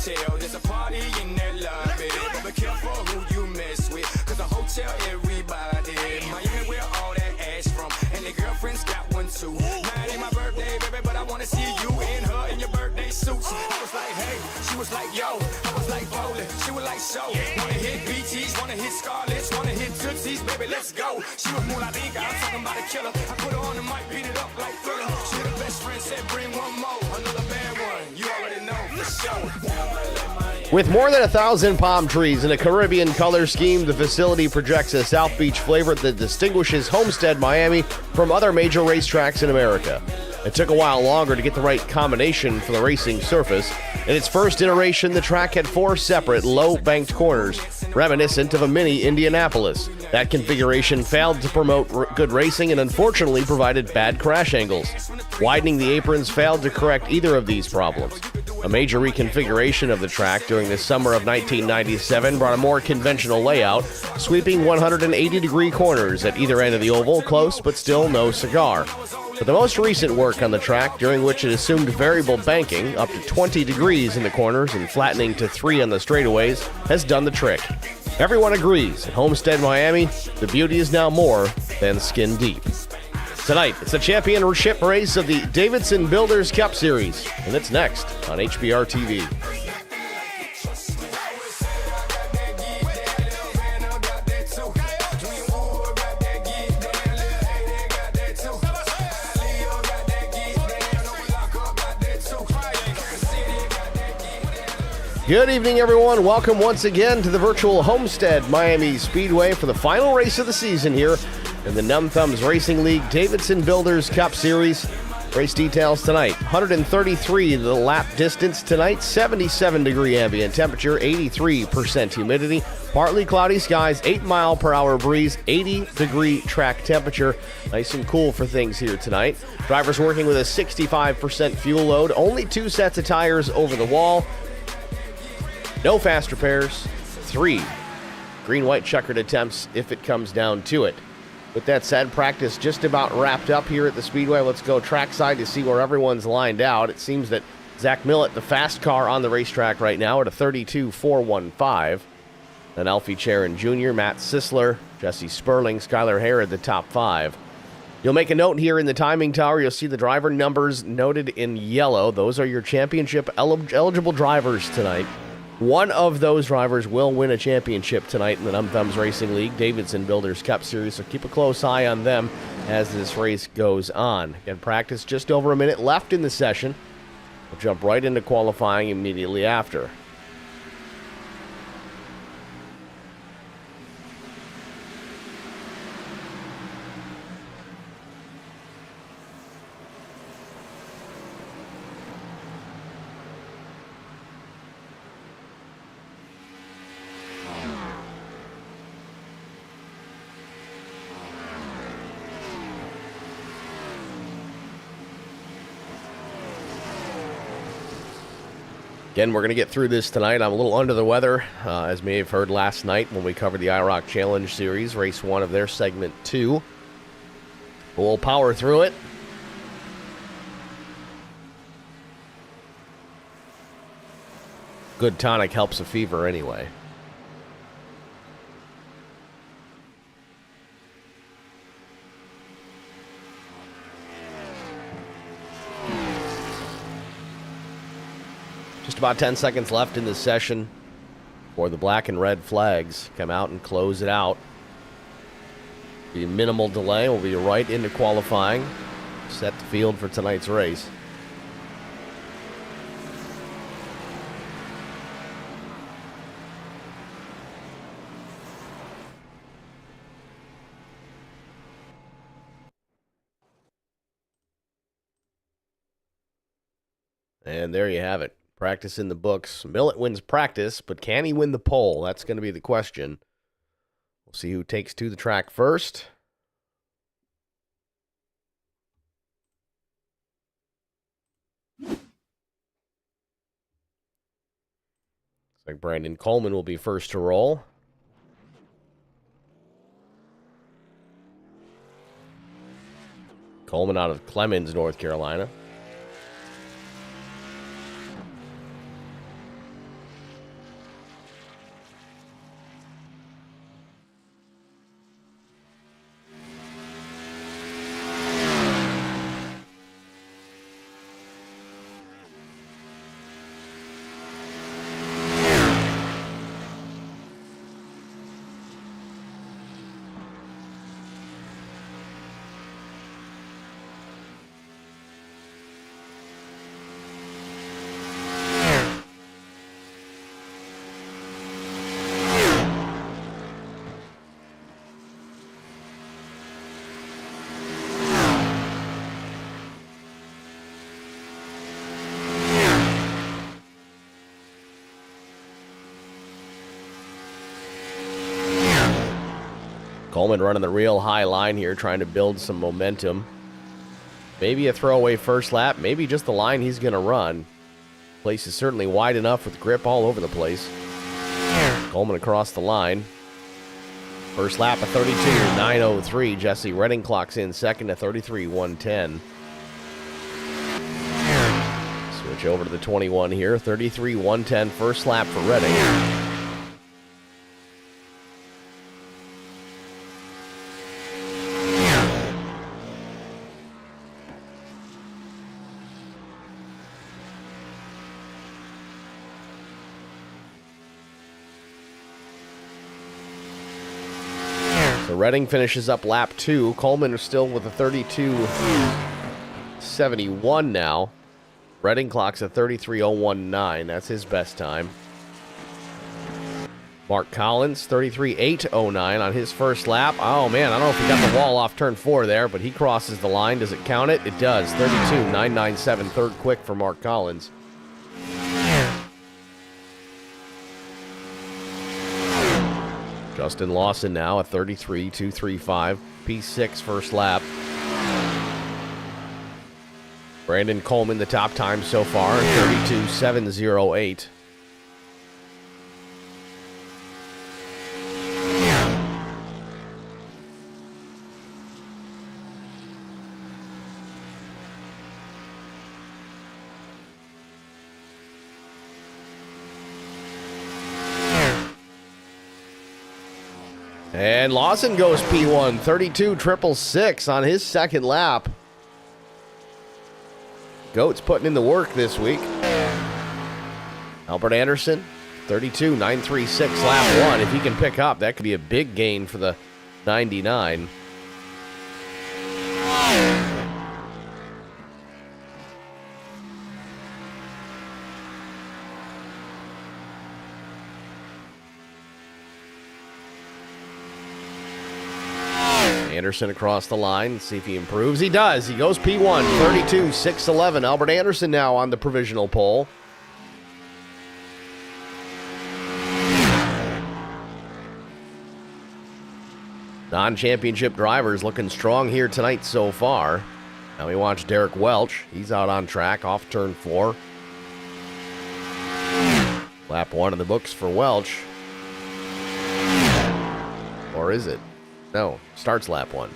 hotel. There's a party in that lobby. But be careful who you mess with, cause the hotel everybody. Miami where all that ass from, and their girlfriends got one too. Now it ain't my birthday, baby, but I wanna see you and her in your birthday suits. I was like, hey, she was like, yo. I was like, bowling, she was like, so. Wanna hit BTs, wanna hit Scarlets, wanna hit Tootsies, baby, let's go. She was more like Inga, I'm talking about a killer. I put her on the mic, beat it up like Thriller. She the best friend, said bring one more. Another bad one, you already know for sure. With more than 1,000 palm trees and a Caribbean color scheme, the facility projects a South Beach flavor that distinguishes Homestead-Miami from other major racetracks in America. It took a while longer to get the right combination for the racing surface. In its first iteration, the track had 4 separate low-banked corners, reminiscent of a mini Indianapolis. That configuration failed to promote good racing and unfortunately provided bad crash angles. Widening the aprons failed to correct either of these problems. A major reconfiguration of the track during the summer of 1997 brought a more conventional layout, sweeping 180-degree corners at either end of the oval, close but still no cigar. But the most recent work on the track, during which it assumed variable banking up to 20 degrees in the corners and flattening to 3 on the straightaways, has done the trick. Everyone agrees, at Homestead-Miami, the beauty is now more than skin deep. Tonight, it's the championship race of the Davidson Builders Cup Series, and it's next on HBR TV. Good evening, everyone. Welcome once again to the virtual Homestead-Miami Speedway for the final race of the season here in the Numb Thumbs Racing League Davidson Builders Cup Series. Race details tonight. 133 the lap distance tonight, 77-degree ambient temperature, 83% humidity, partly cloudy skies, 8-mile-per-hour breeze, 80-degree track temperature. Nice and cool for things here tonight. Drivers working with a 65% fuel load, only 2 sets of tires over the wall. No fast repairs, 3 green-white checkered attempts if it comes down to it. With that said, practice just about wrapped up here at the Speedway. Let's go trackside to see where everyone's lined out. It seems that Zach Millett, the fast car on the racetrack right now, at a 32.415. Then Alfie Charon Jr., Matt Sisler, Jesse Sperling, Skylar Hare at the top 5. You'll make a note here in the timing tower. You'll see the driver numbers noted in yellow. Those are your championship eligible drivers tonight. One of those drivers will win a championship tonight in the Numb Thumbs Racing League Davidson Builders Cup Series, so keep a close eye on them as this race goes on. Again, practice just over a minute left in the session. We'll jump right into qualifying immediately after. Again, we're going to get through this tonight. I'm a little under the weather, as may have heard last night when we covered the IROC Challenge Series, race 1 of their segment 2. But we'll power through it. Good tonic helps a fever anyway. Just about 10 seconds left in this session before the black and red flags come out and close it out. Be minimal delay. We'll be right into qualifying. Set the field for tonight's race. And there you have it. Practice in the books. Millett wins practice, but can he win the pole? That's going to be the question. We'll see who takes to the track first. Looks like Brandon Coleman will be first to roll. Coleman out of Clemens, North Carolina. Coleman running the real high line here, trying to build some momentum. Maybe a throwaway first lap, maybe just the line he's going to run. Place is certainly wide enough with grip all over the place. Coleman across the line. First lap of 32.903. Jesse Redding clocks in second to 33.110. Switch over to the 21 here. 33.110 first lap for Redding. So Redding finishes up lap 2. Coleman is still with a 32.71 now. Redding clocks at 33.019. That's his best time. Mark Collins, 33.809 on his first lap. Oh, man, I don't know if he got the wall off turn 4 there, but he crosses the line. Does it count it? It does. 32.997, third quick for Mark Collins. Justin Lawson now at 33.235. P6 first lap. Brandon Coleman, the top time so far, 32.708. And Lawson goes P1, 32.666 on his second lap. Goat's putting in the work this week. Albert Anderson, 32.936 lap 1. If he can pick up, that could be a big gain for the 99. Anderson across the line. See if he improves. He does. He goes P1, 32.611. Albert Anderson now on the provisional pole. Non-championship drivers looking strong here tonight so far. Now we watch Derek Welch. He's out on track off turn 4. Lap 1 in the books for Welch. Or is it? No, starts lap 1.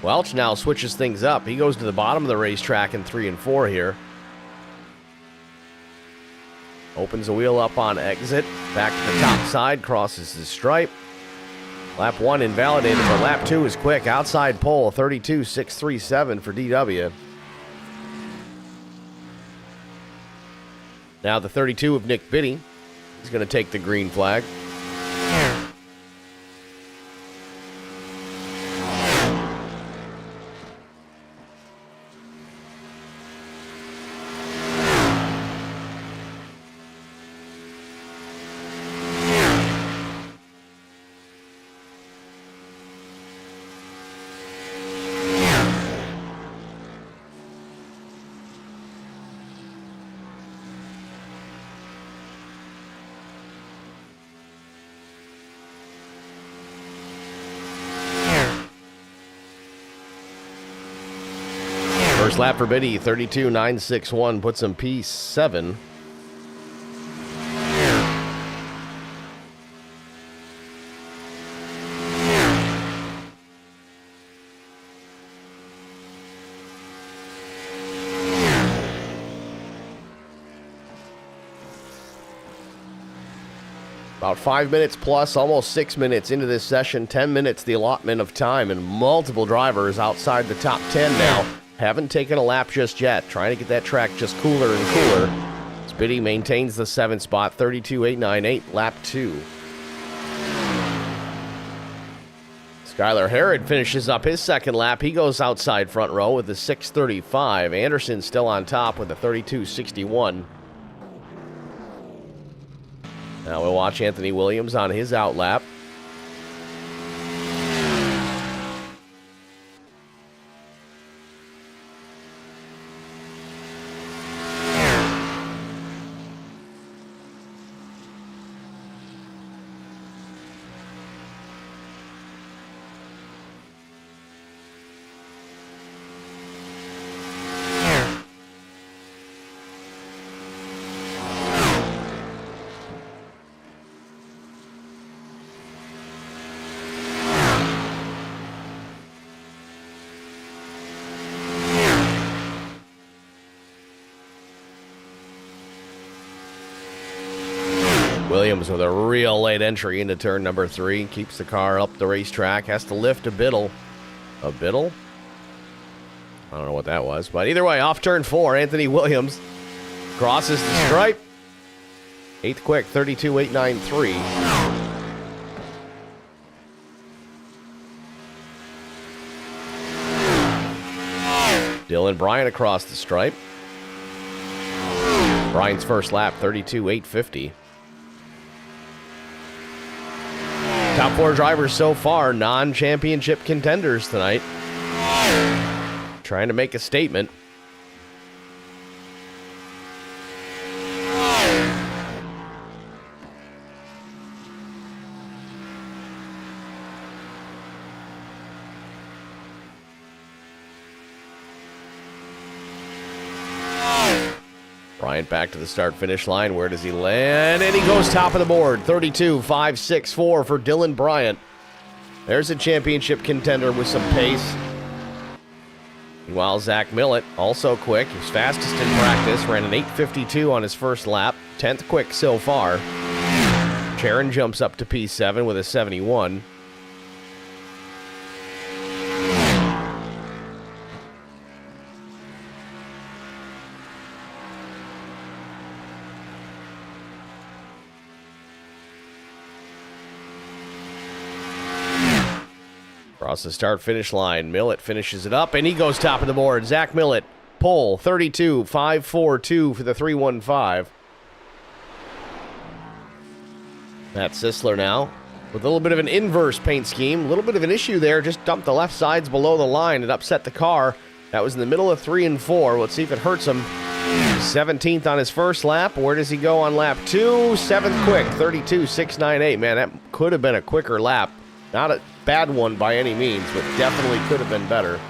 Welch now switches things up. He goes to the bottom of the racetrack in 3 and 4 here. Opens the wheel up on exit. Back to the top side, crosses the stripe. Lap 1 invalidated, but lap 2 is quick. Outside pole, 32.637 for DW. Now the 32 of Nick Biddy. He's going to take the green flag. First lap for Biddy, 32.961, puts him P7. About 5 minutes plus, almost 6 minutes into this session, 10 minutes the allotment of time, and multiple drivers outside the top 10 now. Haven't taken a lap just yet. Trying to get that track just cooler and cooler. Biddy maintains the 7th spot, 32.898, lap 2. Skylar Herod finishes up his second lap. He goes outside front row with a 6.35. Anderson still on top with a 32.61. Now we'll watch Anthony Williams on his out lap. Williams with a real late entry into turn number 3. Keeps the car up the racetrack. Has to lift a Biddle. A Biddle? I don't know what that was. But either way, off turn 4, Anthony Williams crosses the stripe. 8th quick, 32.893. Dylan Bryant across the stripe. Bryant's first lap, 32.850. Top 4 drivers so far, non-championship contenders tonight. Trying to make a statement. Bryant back to the start-finish line. Where does he land? And he goes top of the board. 32.564 for Dylan Bryant. There's a championship contender with some pace. Meanwhile, Zach Millett, also quick. He was fastest in practice. Ran an 8.52 on his first lap. 10th quick so far. Sharon jumps up to P7 with a 71. Across the start-finish line, Millett finishes it up, and he goes top of the board. Zach Millett, pole, 32.542 for the 315. Matt Sisler now with a little bit of an inverse paint scheme. A little bit of an issue there. Just dumped the left sides below the line. It upset the car. That was in the middle of 3 and 4. Let's see if it hurts him. 17th on his first lap. Where does he go on lap 2? 7th quick, 32.698. Man, that could have been a quicker lap. Not a bad one by any means, but definitely could have been better.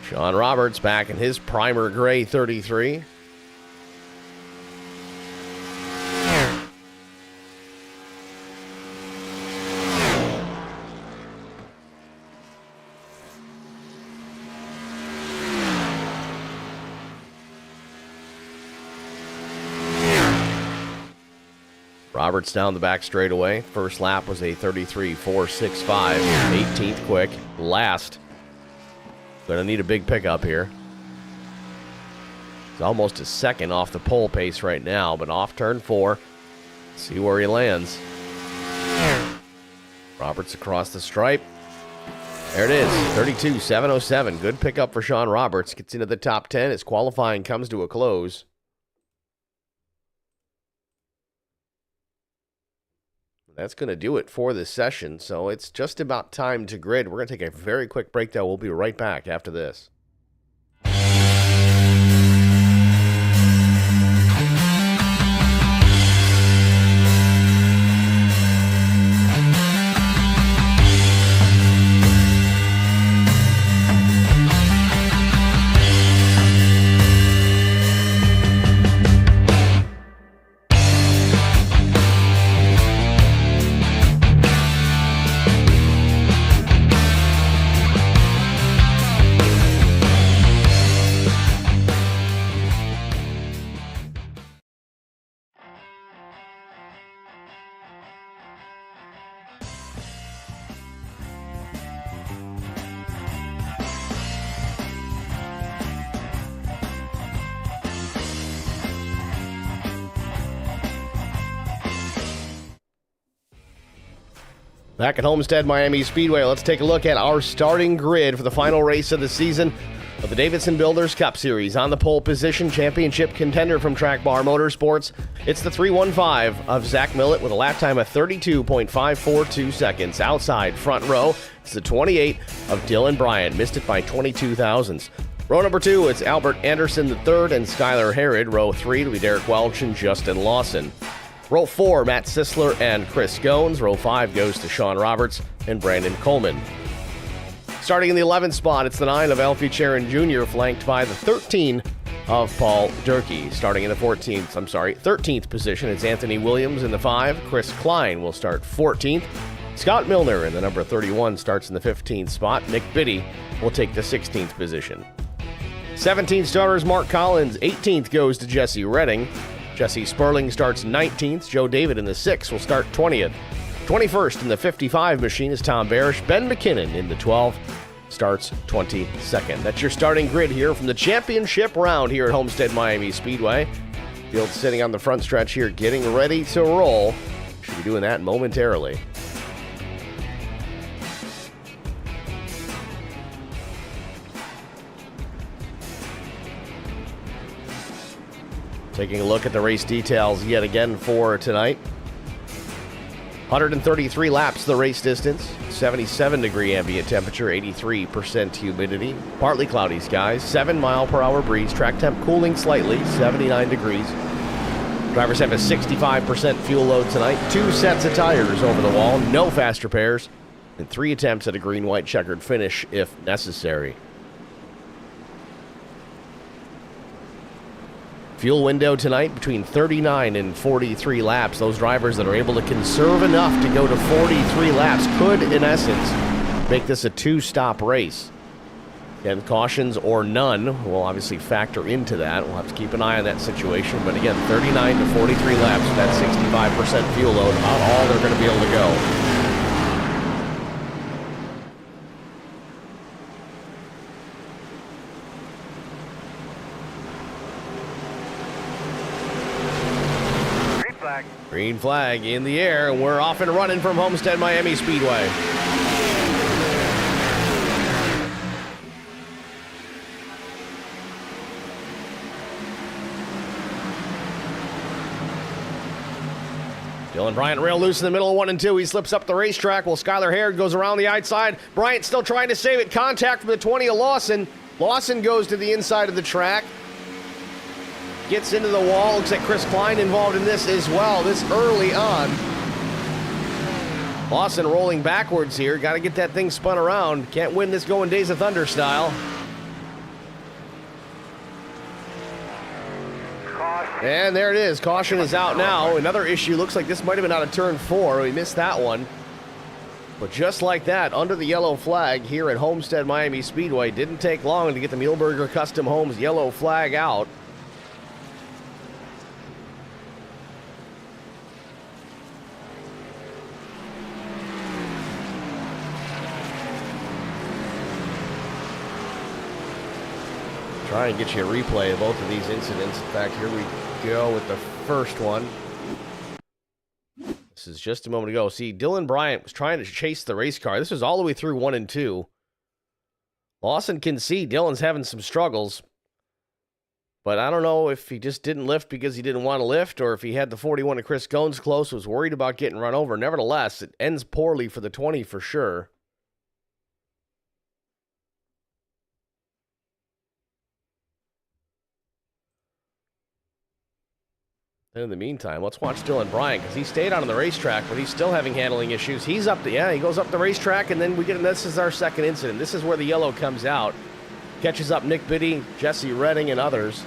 Sean Roberts back in his primer gray 33. Roberts down the back straightaway. First lap was a 33.465. 18th quick. Last. Gonna need a big pickup here. He's almost a second off the pole pace right now, but off turn 4. See where he lands. Roberts across the stripe. There it is. 32.707. Good pickup for Sean Roberts. Gets into the top 10 as qualifying comes to a close. That's going to do it for this session, so it's just about time to grid. We're going to take a very quick break, though. We'll be right back after this. Back at Homestead-Miami Speedway, let's take a look at our starting grid for the final race of the season of the Davidson Builders Cup Series. On the pole position, championship contender from Track Bar Motorsports, it's the 315 of Zach Millett with a lap time of 32.542 seconds. Outside front row, it's the 28 of Dylan Bryant. Missed it by 22 thousandths. Row number 2, it's Albert Anderson III and Skylar Herod. Row 3, it'll be Derek Welch and Justin Lawson. Row 4, Matt Sisler and Chris Goins. Row 5 goes to Sean Roberts and Brandon Coleman. Starting in the 11th spot, it's the 9 of Alfie Charon Jr., flanked by the 13 of Paul Durkee. Starting in the 13th position, it's Anthony Williams in the 5. Chris Klein will start 14th. Scott Milner in the number 31 starts in the 15th spot. Nick Biddy will take the 16th position. 17th starters Mark Collins. 18th goes to Jesse Redding. Jesse Sperling starts 19th. Joe David in the 6 will start 20th. 21st in the 55 machine is Tom Barish. Ben McKinnon in the 12 starts 22nd. That's your starting grid here from the championship round here at Homestead-Miami Speedway. Field sitting on the front stretch here, getting ready to roll. Should be doing that momentarily. Taking a look at the race details yet again for tonight. 133 laps the race distance, 77-degree ambient temperature, 83% humidity, partly cloudy skies, 7-mile-per-hour breeze, track temp cooling slightly, 79 degrees. Drivers have a 65% fuel load tonight, 2 sets of tires over the wall, no fast repairs, and 3 attempts at a green-white checkered finish if necessary. Fuel window tonight between 39 and 43 laps. Those drivers that are able to conserve enough to go to 43 laps could, in essence, make this a 2-stop race. And cautions or none will obviously factor into that. We'll have to keep an eye on that situation. But again, 39 to 43 laps, that 65% fuel load, about all they're going to be able to go. Green flag in the air, and we're off and running from Homestead-Miami Speedway. Dylan Bryant rail loose in the middle of 1 and 2. He slips up the racetrack while Skylar Harrod goes around the outside. Bryant still trying to save it. Contact from the 20 of Lawson. Lawson goes to the inside of the track. Gets into the wall. Looks like Chris Klein involved in this as well, this early on. Lawson rolling backwards here. Got to get that thing spun around. Can't win this going Days of Thunder style. And there it is. Caution is out now. Another issue. Looks like this might have been out of turn 4. We missed that one. But just like that, under the yellow flag here at Homestead-Miami Speedway, didn't take long to get the Muehlberger Custom Homes yellow flag out. Try and get you a replay of both of these incidents. In fact, here we go with the first one. This is just a moment ago. See, Dylan Bryant was trying to chase the race car. This was all the way through 1 and 2. Lawson can see Dylan's having some struggles. But I don't know if he just didn't lift because he didn't want to lift, or if he had the 41 of Chris Gones close, was worried about getting run over. Nevertheless, it ends poorly for the 20 for sure. And in the meantime, let's watch Dylan Bryant, because he stayed on the racetrack, but he's still having handling issues. He's up, he goes up the racetrack, and then this is our second incident. This is where the yellow comes out. Catches up Nick Biddy, Jesse Redding, and others.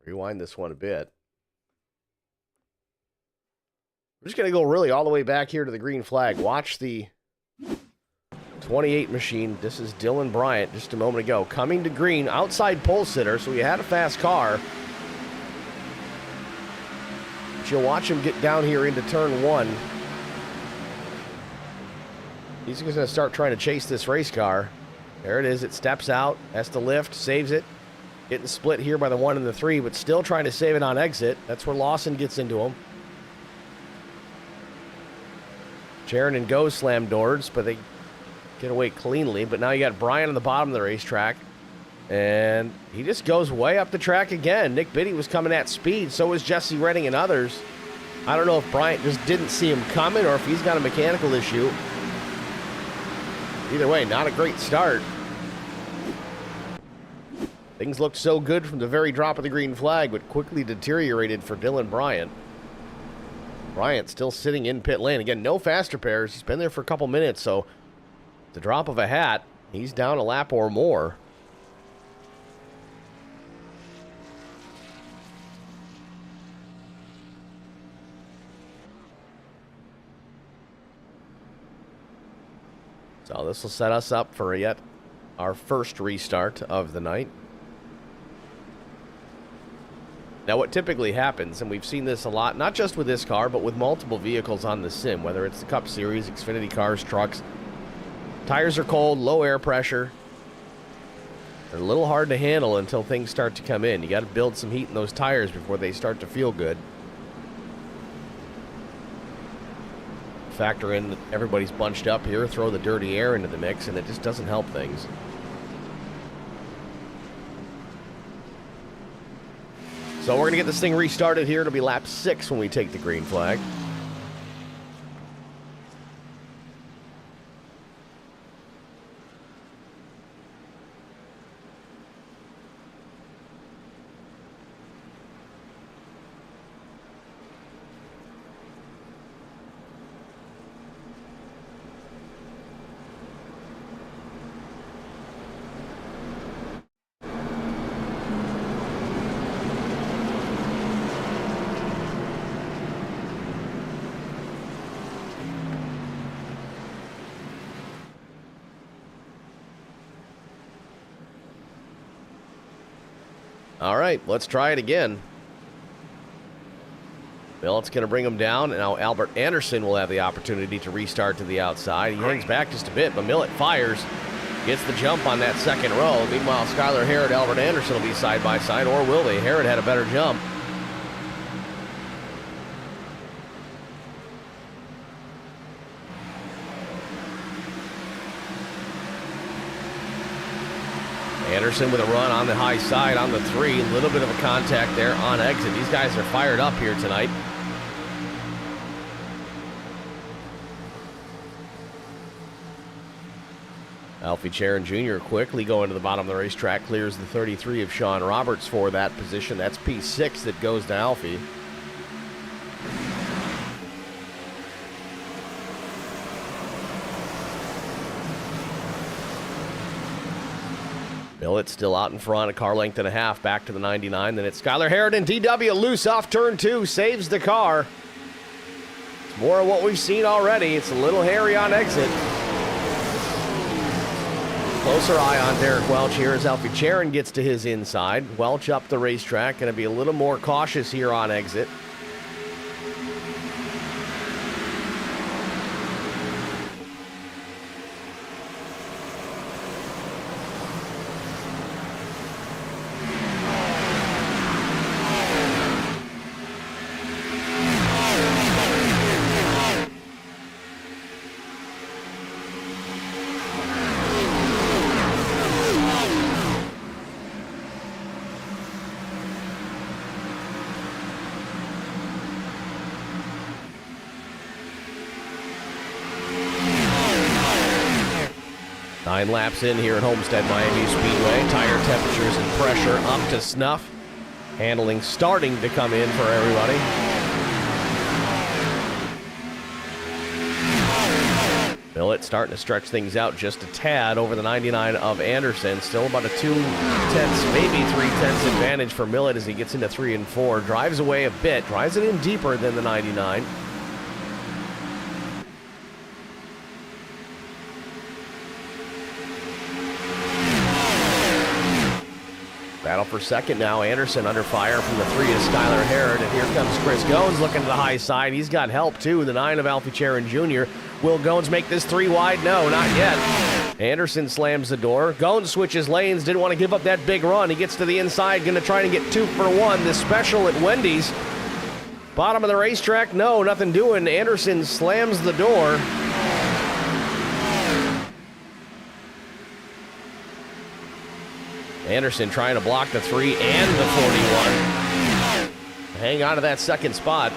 Rewind this one a bit. We're just going to go really all the way back here to the green flag. Watch the 28 machine. This is Dylan Bryant just a moment ago. Coming to green, outside pole sitter, so he had a fast car. But you'll watch him get down here into turn 1. He's going to start trying to chase this race car. There it is. It steps out, has to lift, saves it. Getting split here by the 1 and the 3, but still trying to save it on exit. That's where Lawson gets into him. Jaron and Go slam doors, but they get away cleanly. But now you got Brian on the bottom of the racetrack. And he just goes way up the track again. Nick Biddy was coming at speed. So was Jesse Redding and others. I don't know if Bryant just didn't see him coming or if he's got a mechanical issue. Either way, not a great start. Things looked so good from the very drop of the green flag, but quickly deteriorated for Dylan Bryant. Bryant still sitting in pit lane. Again, no fast repairs. He's been there for a couple minutes, so the drop of a hat, he's down a lap or more. So this will set us up for yet our first restart of the night. Now, what typically happens, and we've seen this a lot, not just with this car, but with multiple vehicles on the sim, whether it's the Cup Series, Xfinity cars, trucks, tires are cold, low air pressure. They're a little hard to handle until things start to come in. You got to build some heat in those tires before they start to feel good. Factor in that everybody's bunched up here, throw the dirty air into the mix, and it just doesn't help things. So we're going to get this thing restarted here. It'll be lap 6 when we take the green flag. All right, let's try it again. Millet's going to bring him down, and now Albert Anderson will have the opportunity to restart to the outside. He hangs back just a bit, but Millet fires, gets the jump on that second row. Meanwhile, Skylar Harrod, Albert Anderson will be side by side, or will they? Harrod had a better jump. Anderson with a run on the high side on the 3. A little bit of a contact there on exit. These guys are fired up here tonight. Alfie Charon Jr. quickly going to the bottom of the racetrack. Clears the 33 of Sean Roberts for that position. That's P6 that goes to Alfie. Millet still out in front, a car length and a half, back to the 99. Then it's Skylar Harrod and DW loose off turn 2, saves the car. It's more of what we've seen already. It's a little hairy on exit. Closer eye on Derek Welch here as Alfie Charon gets to his inside. Welch up the racetrack, going to be a little more cautious here on exit. Nine laps in here at Homestead-Miami Speedway. Tire temperatures and pressure up to snuff. Handling starting to come in for everybody. Millet starting to stretch things out just a tad over the 99 of Anderson. Still about a 2 tenths, maybe 3 tenths advantage for Millet as he gets into 3 and 4. Drives away a bit. Drives it in deeper than the 99. Battle for second now. Anderson under fire from the 3 is Skylar Harrod. And here comes Chris Goins looking to the high side. He's got help too. The 9 of Alfie Charon Jr. Will Goins make this 3 wide? No, not yet. Anderson slams the door. Goins switches lanes. Didn't want to give up that big run. He gets to the inside. Going to try to get 2 for 1. This special at Wendy's. Bottom of the racetrack. No, nothing doing. Anderson slams the door. Anderson trying to block the 3 and the 41. Hang on to that second spot.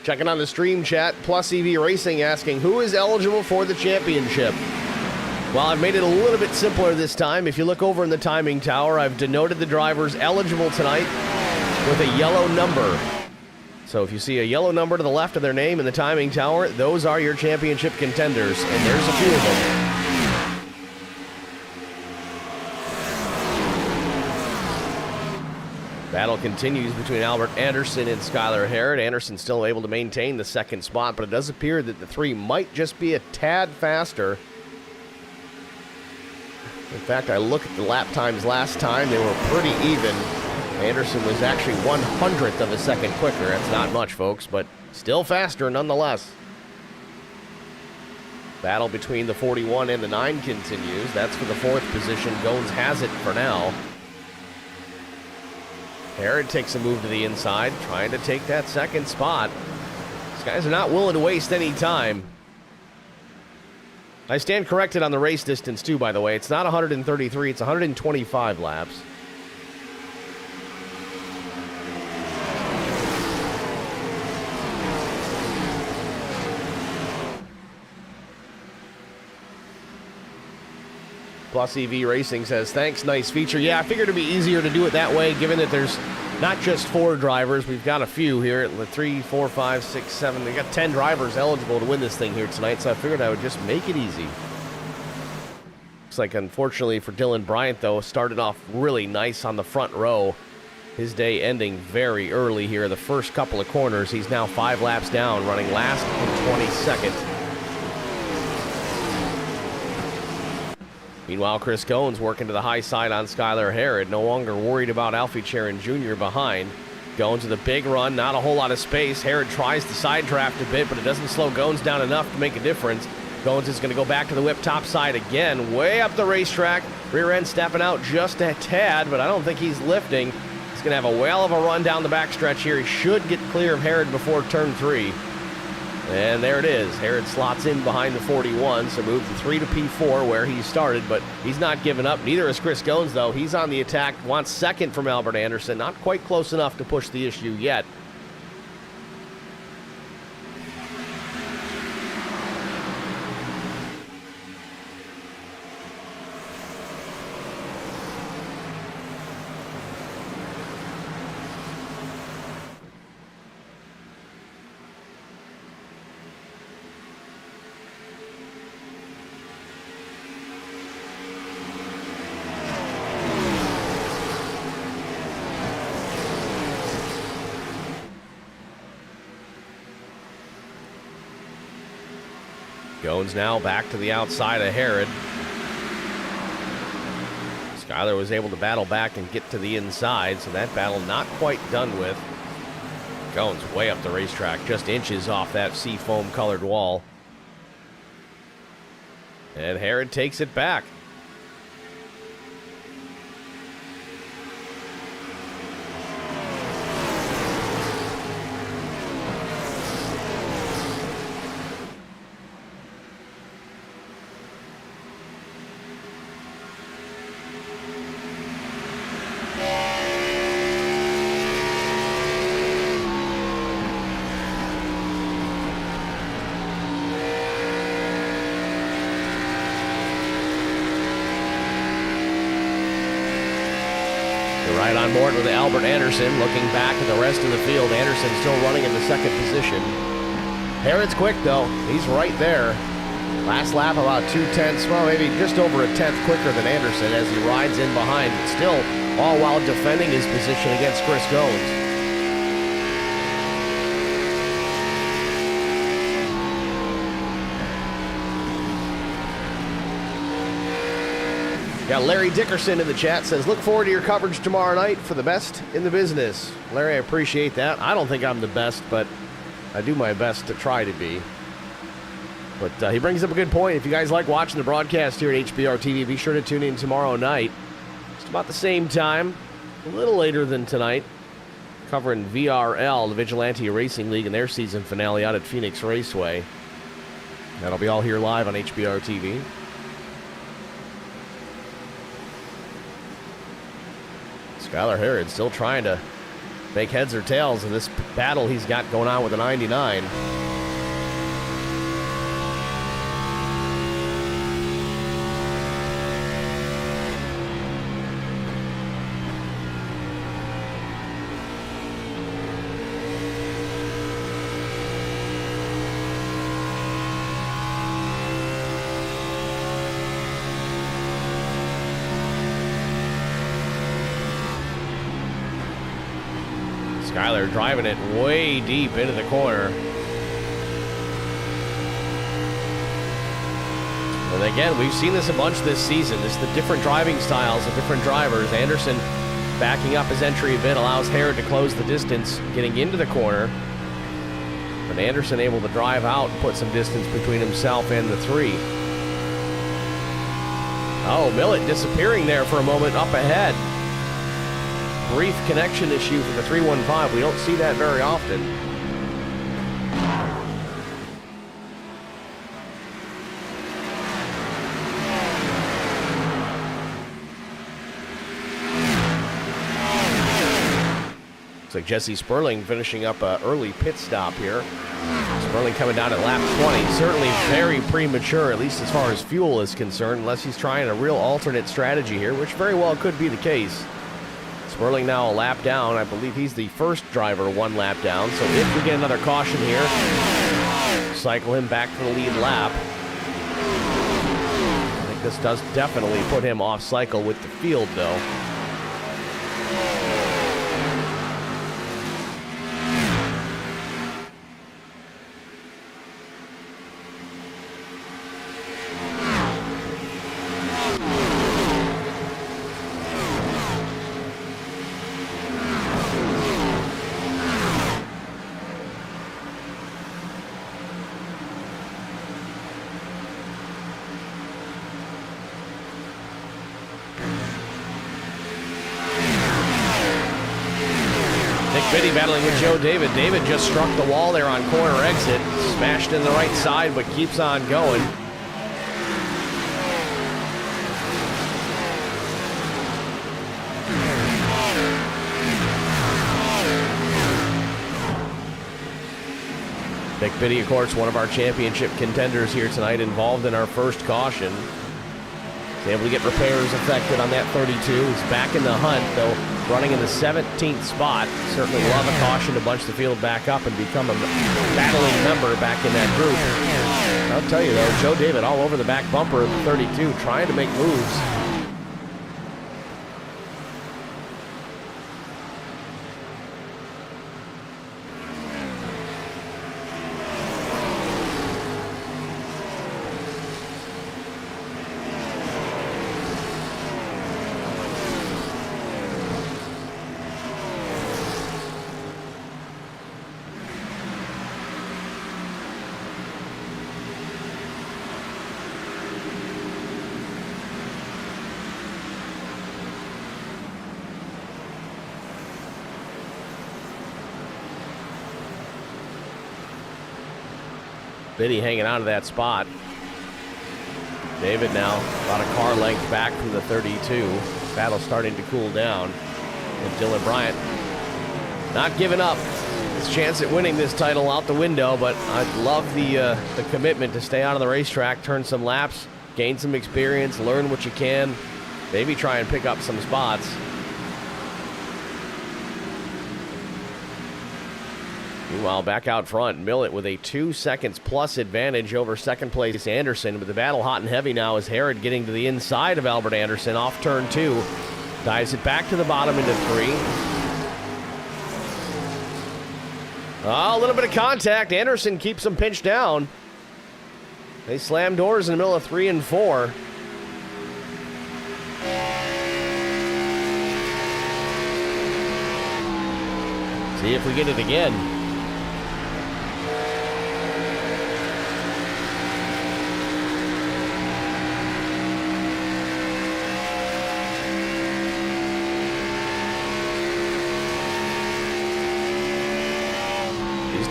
Checking on the stream chat, Plus EV Racing asking, who is eligible for the championship? Well, I've made it a little bit simpler this time. If you look over in the timing tower, I've denoted the drivers eligible tonight with a yellow number. So if you see a yellow number to the left of their name in the timing tower, those are your championship contenders, and there's a few of them. Battle continues between Albert Anderson and Skylar Harrod. Anderson still able to maintain the second spot, but it does appear that the three might just be a tad faster. In fact, I look at the lap times last time, they were pretty even. Anderson was actually 1/100th of a second quicker. That's not much, folks, but still faster nonetheless. Battle between the 41 and the 9 continues. That's for the 4th position. Goins has it for now. Harrod takes a move to the inside, trying to take that second spot. These guys are not willing to waste any time. I stand corrected on the race distance, too, by the way. It's not 133, it's 125 laps. Plus EV Racing says, thanks, nice feature. Yeah, I figured it'd be easier to do it that way, given that there's not just 4 drivers. We've got a few here, 3, 4, 5, 6, 7. They got 10 drivers eligible to win this thing here tonight, so I figured I would just make it easy. Looks like, unfortunately for Dylan Bryant, though, started off really nice on the front row. His day ending very early here. The first couple of corners, he's now 5 laps down, running last and 22nd. Meanwhile, Chris Goins working to the high side on Skylar Harrod, no longer worried about Alfie Charon Jr. behind. Goins with a big run, not a whole lot of space. Harrod tries to side draft a bit, but it doesn't slow Goins down enough to make a difference. Goins is going to go back to the whip top side again, way up the racetrack. Rear end stepping out just a tad, but I don't think he's lifting. He's going to have a whale of a run down the backstretch here. He should get clear of Harrod before turn 3. And there it is. Harrod slots in behind the 41, so moves the 3 to P4 where he started, but he's not giving up. Neither is Chris Goins, though. He's on the attack, wants second from Albert Anderson. Not quite close enough to push the issue yet. Goins now back to the outside of Harrod. Skylar was able to battle back and get to the inside, so that battle not quite done with. Goins way up the racetrack, just inches off that seafoam colored wall. And Harrod takes it back. Right on board with Albert Anderson. Looking back at the rest of the field, Anderson still running in the second position. Harrod's quick, though. He's right there. Last lap about 2/10, well, maybe just over a tenth quicker than Anderson as he rides in behind, but still all while defending his position against Chris Goins. Got Larry Dickerson in the chat, says, look forward to your coverage tomorrow night for the best in the business. Larry, I appreciate that. I don't think I'm the best, but I do my best to try to be. But he brings up a good point. If you guys like watching the broadcast here at HBR TV, be sure to tune in tomorrow night. Just about the same time, a little later than tonight, covering VRL, the Vigilante Racing League, and their season finale out at Phoenix Raceway. That'll be all here live on HBR TV. Skylar Harrod still trying to make heads or tails of this battle he's got going on with the 99. Skyler driving it way deep into the corner. And again, we've seen this a bunch this season. It's the different driving styles of different drivers. Anderson backing up his entry a bit allows Herod to close the distance, getting into the corner. But Anderson able to drive out and put some distance between himself and the 3. Oh, Millett disappearing there for a moment up ahead. Brief connection issue for the 315. We don't see that very often. Looks like Jesse Sperling finishing up an early pit stop here. Sperling coming down at lap 20. Certainly very premature, at least as far as fuel is concerned, unless he's trying a real alternate strategy here, which very well could be the case. Sperling now a lap down. I believe he's the first driver 1 lap down. So if we get another caution here, cycle him back for the lead lap. I think this does definitely put him off cycle with the field, though. Biddy battling with Joe David. David just struck the wall there on corner exit. Smashed in the right side, but keeps on going. Nick Biddy, of course, one of our championship contenders here tonight, involved in our first caution. He's able to get repairs effected on that 32. He's back in the hunt, though. Running in the 17th spot. Certainly love a caution to bunch the field back up and become a battling member back in that group. I'll tell you, though, Joe David all over the back bumper of the 32, trying to make moves. Biddy hanging out of that spot. David now about a car length back from the 32. Battle starting to cool down. And Dylan Bryant not giving up his chance at winning this title out the window, but I'd love the commitment to stay out of the racetrack, turn some laps, gain some experience, learn what you can, maybe try and pick up some spots. Meanwhile, back out front, Millett with a 2 seconds plus advantage over second place Anderson. But the battle hot and heavy now is Herod getting to the inside of Albert Anderson off turn 2. Dives it back to the bottom into 3. Oh, a little bit of contact. Anderson keeps him pinched down. They slam doors in the middle of 3 and 4. See if we get it again.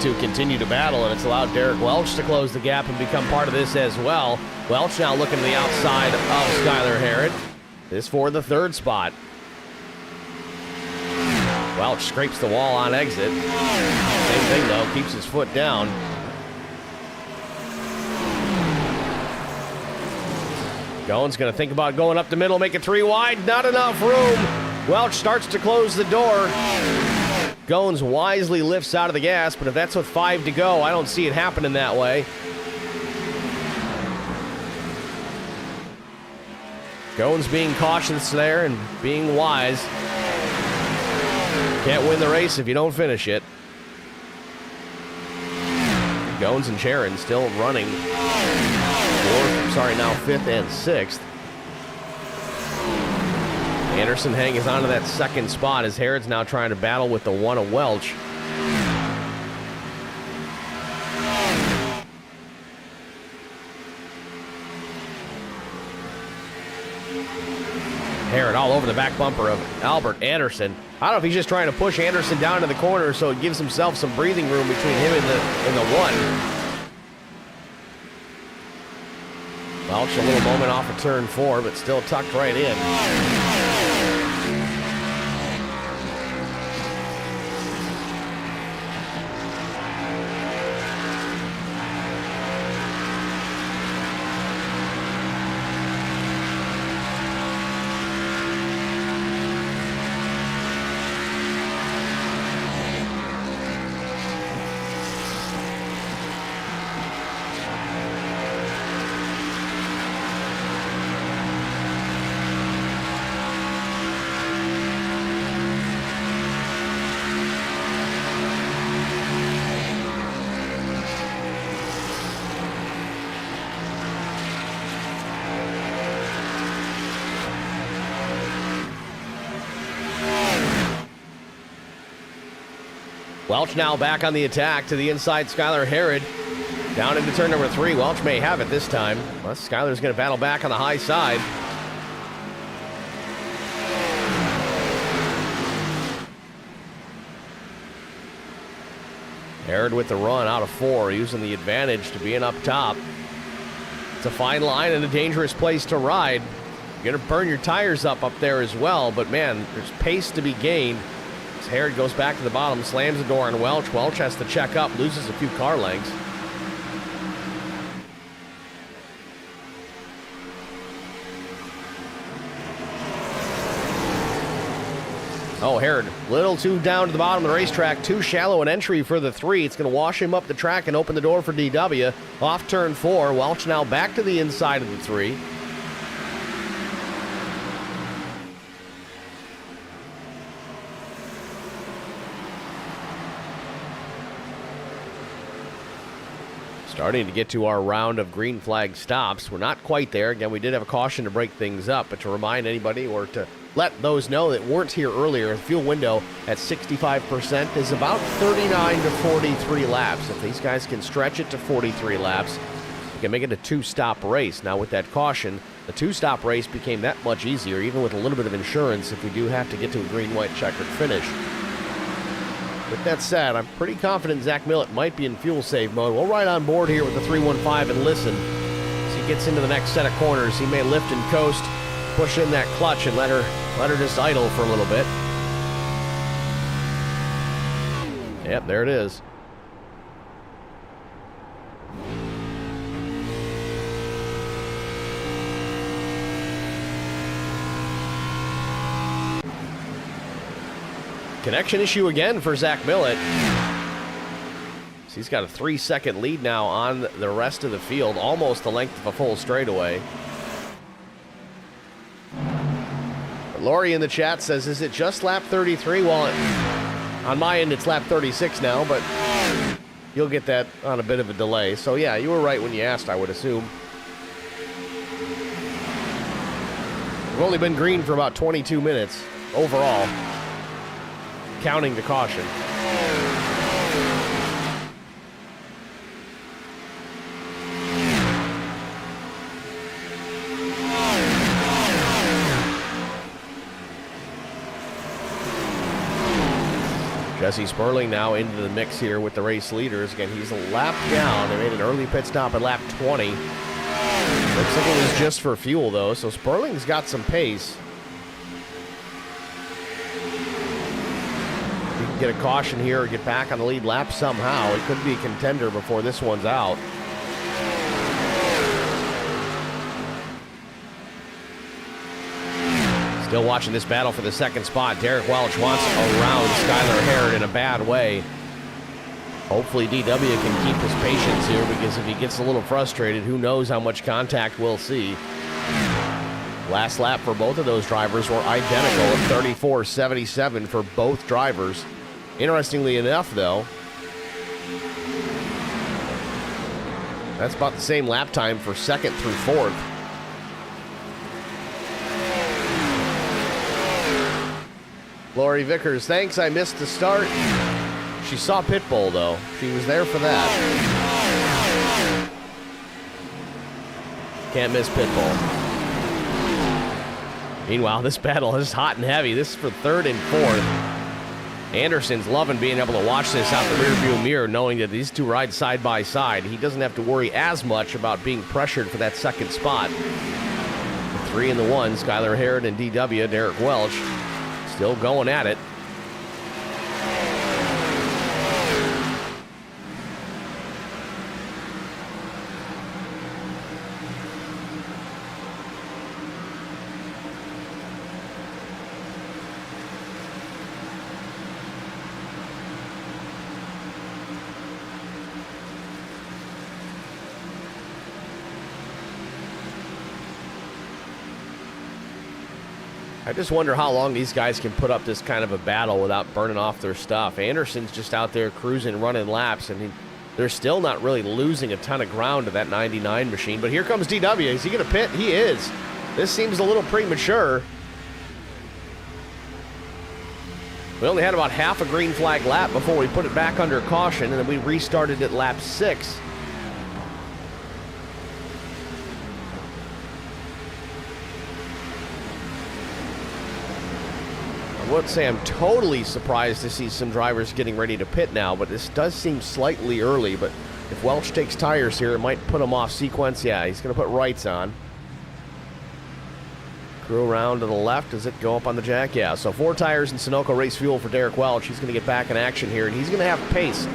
To continue to battle, and it's allowed Derek Welch to close the gap and become part of this as well. Welch now looking to the outside of Skyler Herod. This for the 3rd spot. Welch scrapes the wall on exit. Same thing though, keeps his foot down. Goins going to think about going up the middle, make it 3 wide. Not enough room. Welch starts to close the door. Goins wisely lifts out of the gas, but if that's with 5 to go, I don't see it happening that way. Goins being cautious there and being wise. Can't win the race if you don't finish it. Goins and Sharon still running. Now fifth and sixth. Anderson hangs on to that second spot as Harrod's now trying to battle with the one of Welch. Harrod all over the back bumper of Albert Anderson. I don't know if he's just trying to push Anderson down to the corner so it gives himself some breathing room between him and the one. Welch a little moment off of turn 4, but still tucked right in. Welch now back on the attack to the inside. Skylar Harrod down into turn number 3. Welch may have it this time. Well, Skylar's going to battle back on the high side. Harrod with the run out of 4, using the advantage to being up top. It's a fine line and a dangerous place to ride. You're going to burn your tires up there as well, but man, there's pace to be gained. Harrod goes back to the bottom, slams the door on Welch. Welch has to check up, loses a few car lengths. Oh, Harrod, little too down to the bottom of the racetrack. Too shallow an entry for the 3. It's going to wash him up the track and open the door for DW. Off turn 4, Welch now back to the inside of the 3. Starting to get to our round of green flag stops. We're not quite there. Again, we did have a caution to break things up, but to remind anybody or to let those know that weren't here earlier, the fuel window at 65% is about 39 to 43 laps. If these guys can stretch it to 43 laps, you can make it a 2-stop race. Now with that caution, the 2-stop race became that much easier, even with a little bit of insurance if we do have to get to a green-white checkered finish. With that said, I'm pretty confident Zach Millett might be in fuel save mode. We'll ride on board here with the 315 and listen. As he gets into the next set of corners, he may lift and coast, push in that clutch and let her just idle for a little bit. Yep, there it is. Connection issue again for Zach Millett. So he's got a 3-second lead now on the rest of the field, almost the length of a full straightaway. Lori in the chat says, is it just lap 33? Well, on my end, it's lap 36 now, but you'll get that on a bit of a delay. So yeah, you were right when you asked, I would assume. We've only been green for about 22 minutes overall, counting the caution. Jesse Sperling now into the mix here with the race leaders. Again, he's a lap down. They made an early pit stop at lap 20. Looks like it was just for fuel, though, so Sperling's got some pace. He can get a caution here or get back on the lead lap somehow. It could be a contender before this one's out. Still watching this battle for the second spot. Derek Welch wants around Skylar Harrod in a bad way. Hopefully DW can keep his patience here, because if he gets a little frustrated, who knows how much contact we'll see. Last lap for both of those drivers were identical at 34.77 for both drivers. Interestingly enough, though, that's about the same lap time for second through fourth. Lori Vickers, thanks. I missed the start. She saw Pitbull, though. She was there for that. Can't miss Pitbull. Meanwhile, this battle is hot and heavy. This is for third and fourth. Anderson's loving being able to watch this out the rearview mirror, knowing that these two ride side by side. He doesn't have to worry as much about being pressured for that second spot. The 3 and the 1, Skylar Herod and DW, Derek Welch, still going at it. I just wonder how long these guys can put up this kind of a battle without burning off their stuff. Anderson's just out there cruising, running laps, and they're still not really losing a ton of ground to that 99 machine. But here comes DW. Is he going to pit? He is. This seems a little premature. We only had about half a green flag lap before we put it back under caution, and then we restarted at lap 6. I wouldn't say I'm totally surprised to see some drivers getting ready to pit now, but this does seem slightly early. But if Welch takes tires here, it might put him off sequence. Yeah, he's going to put rights on. Crew around to the left. Does it go up on the jack? Yeah, so 4 tires and Sunoco race fuel for Derek Welch. He's going to get back in action here, and he's going to have pace.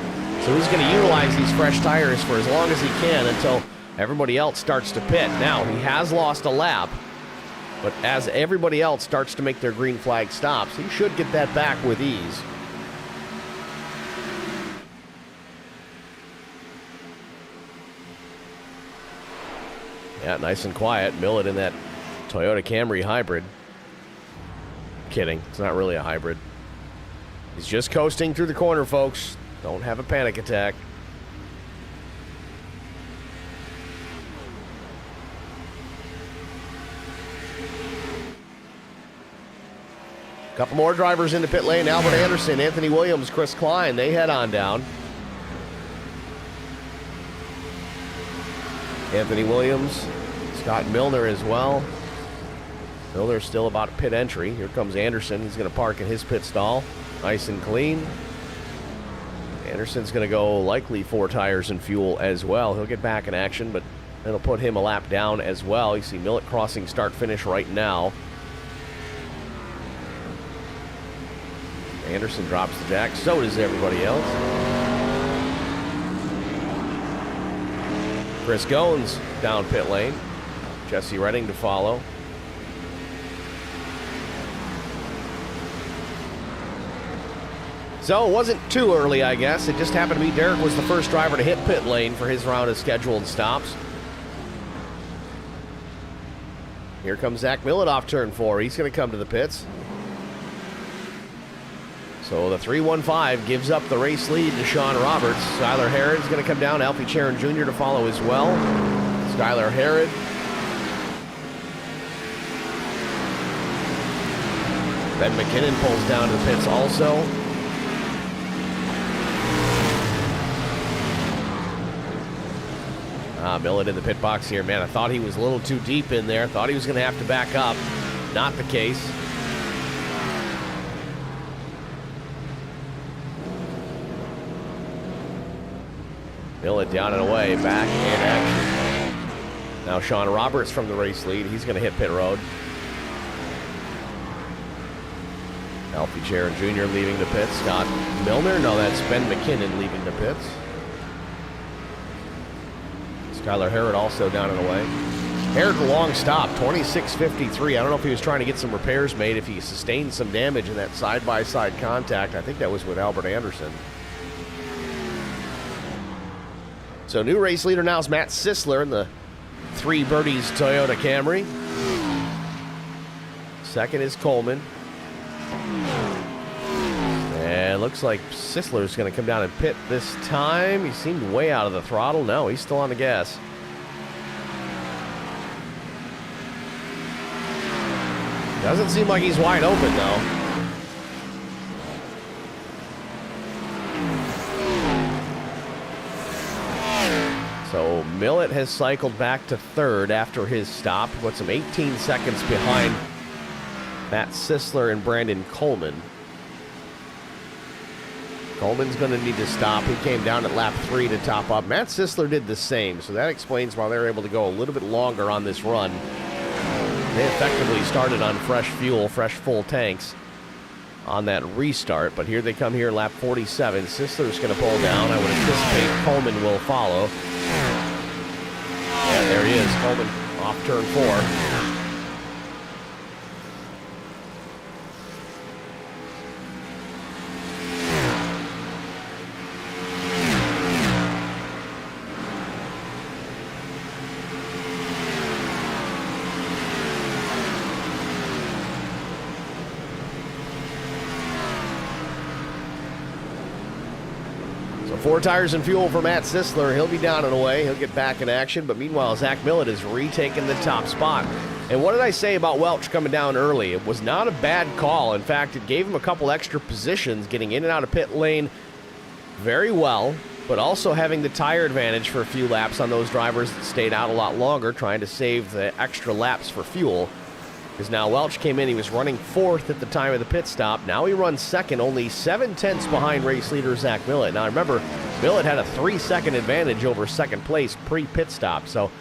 So he's going to utilize these fresh tires for as long as he can until everybody else starts to pit. Now, he has lost a lap. But as everybody else starts to make their green flag stops, he should get that back with ease. Yeah, nice and quiet. Millett in that Toyota Camry hybrid. Kidding, it's not really a hybrid. He's just coasting through the corner, folks. Don't have a panic attack. Couple more drivers into pit lane. Albert Anderson, Anthony Williams, Chris Klein, they head on down. Anthony Williams, Scott Milner as well. Milner's still about pit entry. Here comes Anderson. He's going to park in his pit stall. Nice and clean. Anderson's going to go likely 4 tires and fuel as well. He'll get back in action, but it'll put him a lap down as well. You see Millett crossing start-finish right now. Anderson drops the jack. So does everybody else. Chris Goins down pit lane. Jesse Redding to follow. So it wasn't too early, I guess. It just happened to be Derek was the first driver to hit pit lane for his round of scheduled stops. Here comes Zach Millett off turn 4. He's going to come to the pits. So the 315 gives up the race lead to Sean Roberts. Skylar Herod is going to come down. Alfie Charon Jr. to follow as well. Skylar Herod. Ben McKinnon pulls down to the pits also. Millett in the pit box here. Man, I thought he was a little too deep in there. Thought he was going to have to back up. Not the case. Millett down and away, back in action. Now Sean Roberts from the race lead. He's going to hit pit road. Alfie Charon Jr. leaving the pits. Scott Milner. No, that's Ben McKinnon leaving the pits. Skylar Herod also down and away. Herod a long stop, 26.53. I don't know if he was trying to get some repairs made, if he sustained some damage in that side-by-side contact. I think that was with Albert Anderson. So new race leader now is Matt Sisler in the 3 Birdies Toyota Camry. Second is Coleman. And looks like Sisler's going to come down and pit this time. He seemed way out of the throttle. No, he's still on the gas. Doesn't seem like he's wide open, though. So Millett has cycled back to third after his stop. He puts him 18 seconds behind Matt Sisler and Brandon Coleman. Coleman's going to need to stop. He came down at lap 3 to top up. Matt Sisler did the same, so that explains why they're able to go a little bit longer on this run. They effectively started on fresh fuel, fresh full tanks on that restart, but here they come here, lap 47. Sisler's going to pull down. I would anticipate Coleman will follow. Yeah, there he is, Coleman off turn 4. So 4 tires and fuel for Matt Sisler. He'll be down and away. He'll get back in action. But meanwhile, Zach Millett has retaken the top spot. And what did I say about Welch coming down early? It was not a bad call. In fact, it gave him a couple extra positions, getting in and out of pit lane very well, but also having the tire advantage for a few laps on those drivers that stayed out a lot longer, trying to save the extra laps for fuel. Because now Welch came in, he was running 4th at the time of the pit stop. Now he runs 2nd, only 7/10 behind race leader Zach Millett. Now remember, Millett had a 3-second advantage over 2nd place pre-pit stop. So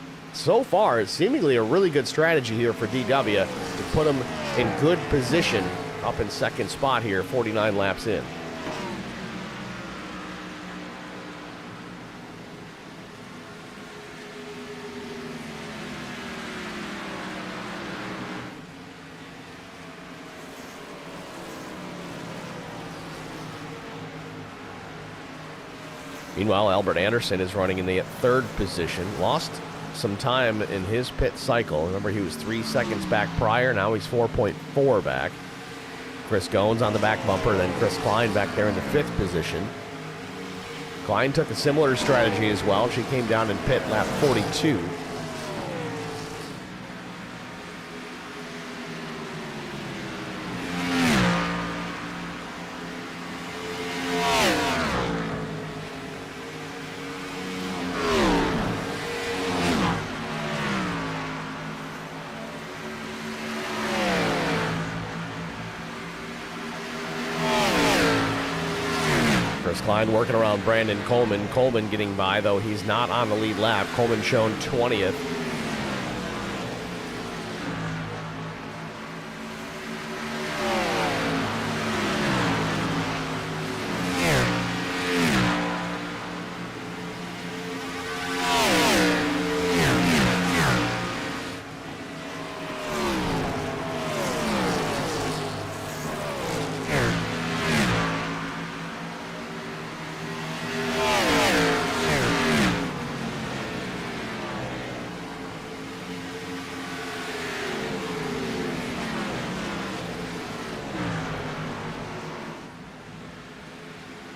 far, it's seemingly a really good strategy here for DW to put him in good position up in 2nd spot here, 49 laps in. Meanwhile, Albert Anderson is running in the 3rd position. Lost some time in his pit cycle. Remember, he was 3 seconds back prior. Now he's 4.4 back. Chris Goins on the back bumper, then Chris Klein back there in the 5th position. Klein took a similar strategy as well. She came down in pit lap 42. Klein working around Brandon Coleman. Coleman getting by, though he's not on the lead lap. Coleman shown 20th.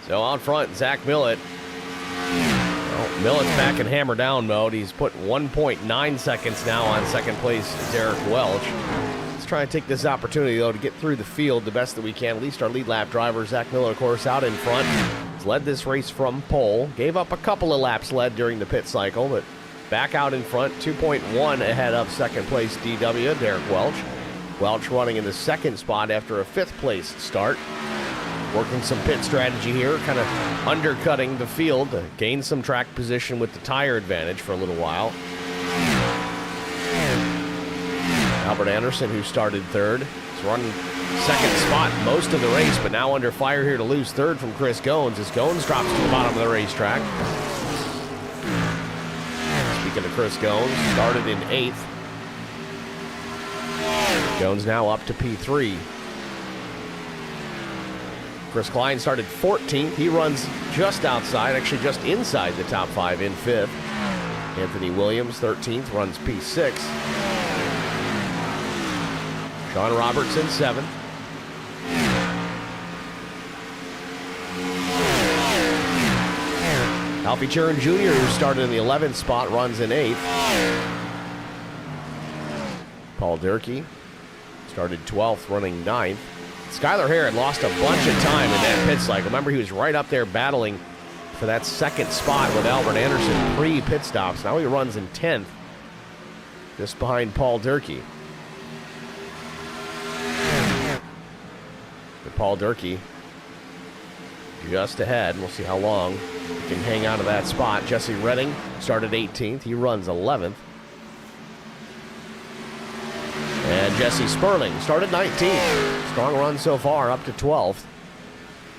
So out front, Zach Millett. Well, Millett's back in hammer down mode. He's put 1.9 seconds now on 2nd place, Derek Welch. Let's try and take this opportunity, though, to get through the field the best that we can. At least our lead lap driver, Zach Millett, of course, out in front. He's led this race from pole. Gave up a couple of laps led during the pit cycle, but back out in front, 2.1 ahead of 2nd place DW, Derek Welch. Welch running in the 2nd spot after a 5th place start. Working some pit strategy here, kind of undercutting the field to gain some track position with the tire advantage for a little while. Albert Anderson, who started 3rd, is running 2nd spot most of the race, but now under fire here to lose 3rd from Chris Goins as Goins drops to the bottom of the racetrack. Speaking of Chris Goins, started in 8th. Goins now up to P3. Chris Klein started 14th. He runs just outside, actually just inside the top 5 in 5th. Anthony Williams, 13th, runs P6. Sean Robertson, 7th. Alfie Churin Jr., who started in the 11th spot, runs in 8th. Paul Durkee started 12th, running 9th. Skylar Herod lost a bunch of time in that pit cycle. Remember, he was right up there battling for that second spot with Albert Anderson pre-pit stops. Now he runs in 10th, just behind Paul Durkee. But Paul Durkee just ahead. We'll see how long he can hang on to that spot. Jesse Redding started 18th. He runs 11th. And Jesse Sperling started 19th. Strong run so far, up to 12th.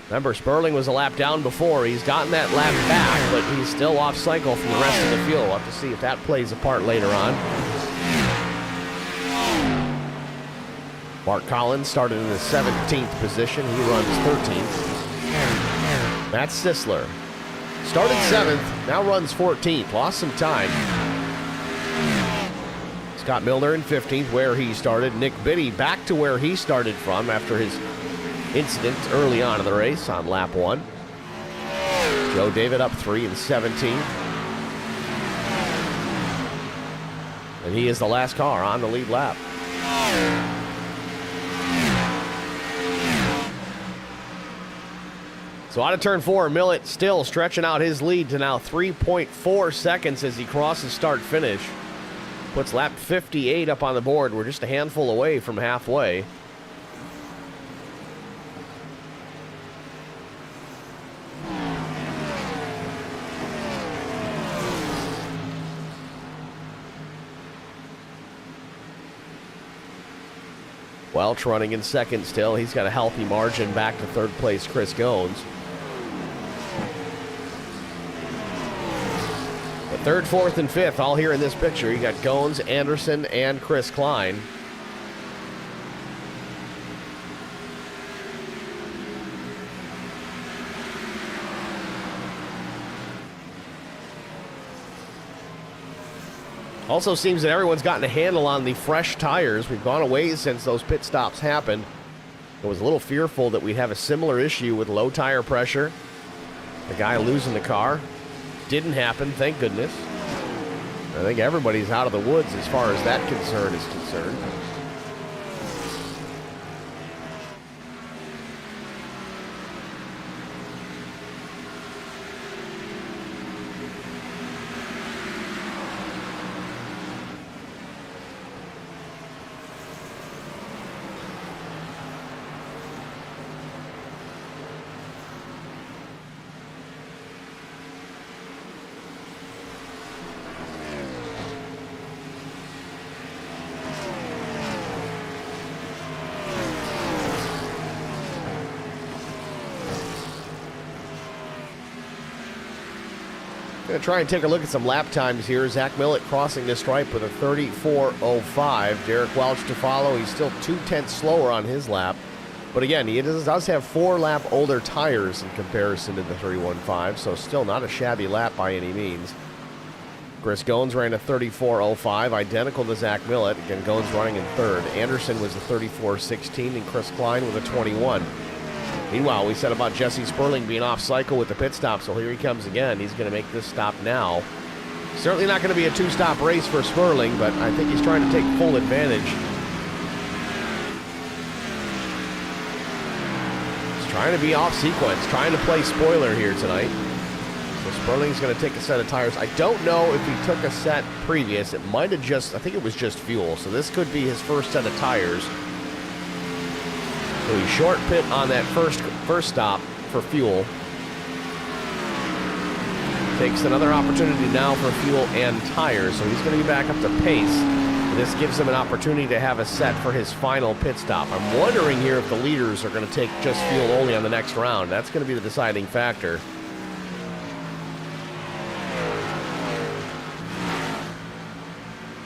Remember, Sperling was a lap down before. He's gotten that lap back, but he's still off cycle from the rest of the field. We'll have to see if that plays a part later on. Mark Collins started in the 17th position. He runs 13th. Matt Sisler started 7th, now runs 14th. Lost some time. Scott Milner in 15th, where he started. Nick Biddy back to where he started from after his incident early on in the race on lap 1. Joe David up 3 in 17th. And he is the last car on the lead lap. So out of turn 4, Millett still stretching out his lead to now 3.4 seconds as he crosses start-finish. Puts lap 58 up on the board. We're just a handful away from halfway. Welch running in second still. He's got a healthy margin back to third place, Chris Goins. But third, fourth, and fifth, all here in this picture. You got Goins, Anderson, and Chris Klein. Also seems that everyone's gotten a handle on the fresh tires. We've gone away since those pit stops happened. I was a little fearful that we'd have a similar issue with low tire pressure. The guy losing the car. Didn't happen, thank goodness. I think everybody's out of the woods as far as that concern is concerned. Going to try and take a look at some lap times here. Zach Millett crossing the stripe with a 34.05. Derek Welch to follow. He's still 0.2 slower on his lap. But again, he does have 4 lap older tires in comparison to the 31.5, so still not a shabby lap by any means. Chris Goins ran a 34.05, identical to Zach Millett. Again, Goins running in third. Anderson was a 34.16, and Chris Klein with a 21. Meanwhile, we said about Jesse Sperling being off cycle with the pit stop, so here he comes again. He's going to make this stop now. Certainly not going to be a 2-stop race for Sperling, but I think he's trying to take full advantage. He's trying to be off sequence, trying to play spoiler here tonight. So Sperling's going to take a set of tires. I don't know if he took a set previous. It might have just, I think it was just fuel, so this could be his first set of tires. So he's short pit on that first stop for fuel. Takes another opportunity now for fuel and tires, so he's going to be back up to pace. This gives him an opportunity to have a set for his final pit stop. I'm wondering here if the leaders are going to take just fuel only on the next round. That's going to be the deciding factor.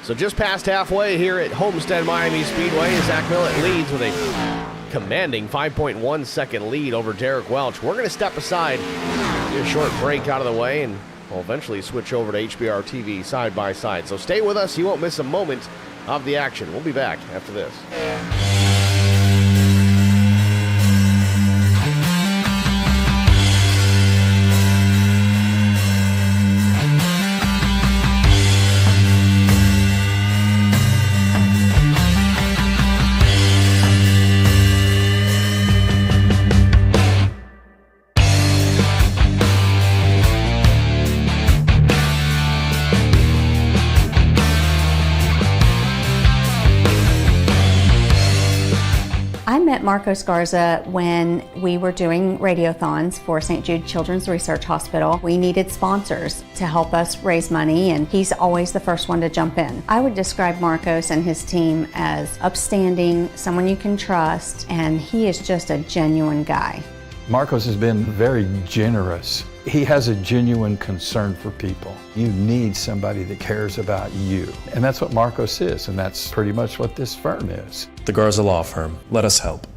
So just past halfway here at Homestead-Miami Speedway, Zach Millett leads with a commanding 5.1 second lead over Derek Welch. We're going to step aside, get a short break out of the way, and we'll eventually switch over to HBR TV side by side. So stay with us. You won't miss a moment of the action. We'll be back after this. met Marcos Garza when we were doing radiothons for St. Jude Children's Research Hospital. We needed sponsors to help us raise money, and he's always the first one to jump in. I would describe Marcos and his team as upstanding, someone you can trust, and he is just a genuine guy. Marcos has been very generous. He has a genuine concern for people. You need somebody that cares about you. And that's what Marcos is, and that's pretty much what this firm is. The Garza Law Firm. Let us help.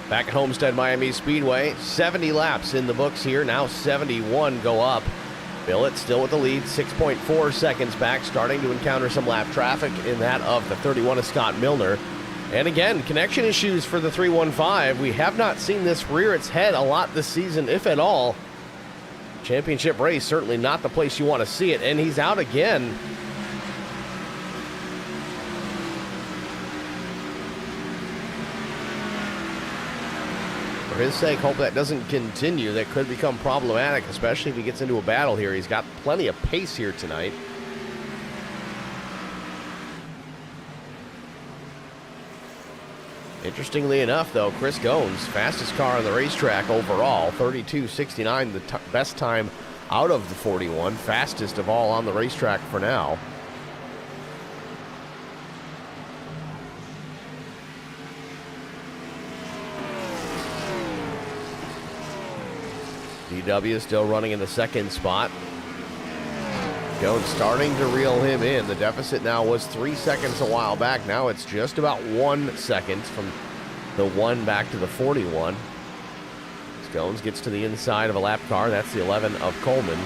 Back at Homestead-Miami Speedway, 70 laps in the books here. Now 71 go up. Billett still with the lead, 6.4 seconds back, starting to encounter some lap traffic in that of the 31 of Scott Milner. And again, connection issues for the 315. We have not seen this rear its head a lot this season, if at all. Championship race, certainly not the place you want to see it, and he's out again. For his sake, hope that doesn't continue. That could become problematic, especially if he gets into a battle here. He's got plenty of pace here tonight. Interestingly enough, though, Chris Goins, fastest car on the racetrack overall, 32.69, the best time out of the 41, fastest of all on the racetrack for now. DW still running in the second spot. Jones starting to reel him in. The deficit now was 3 seconds a while back. Now it's just about 1 second from the 1 back to the 41. Jones gets to the inside of a lap car. That's the 11 of Coleman.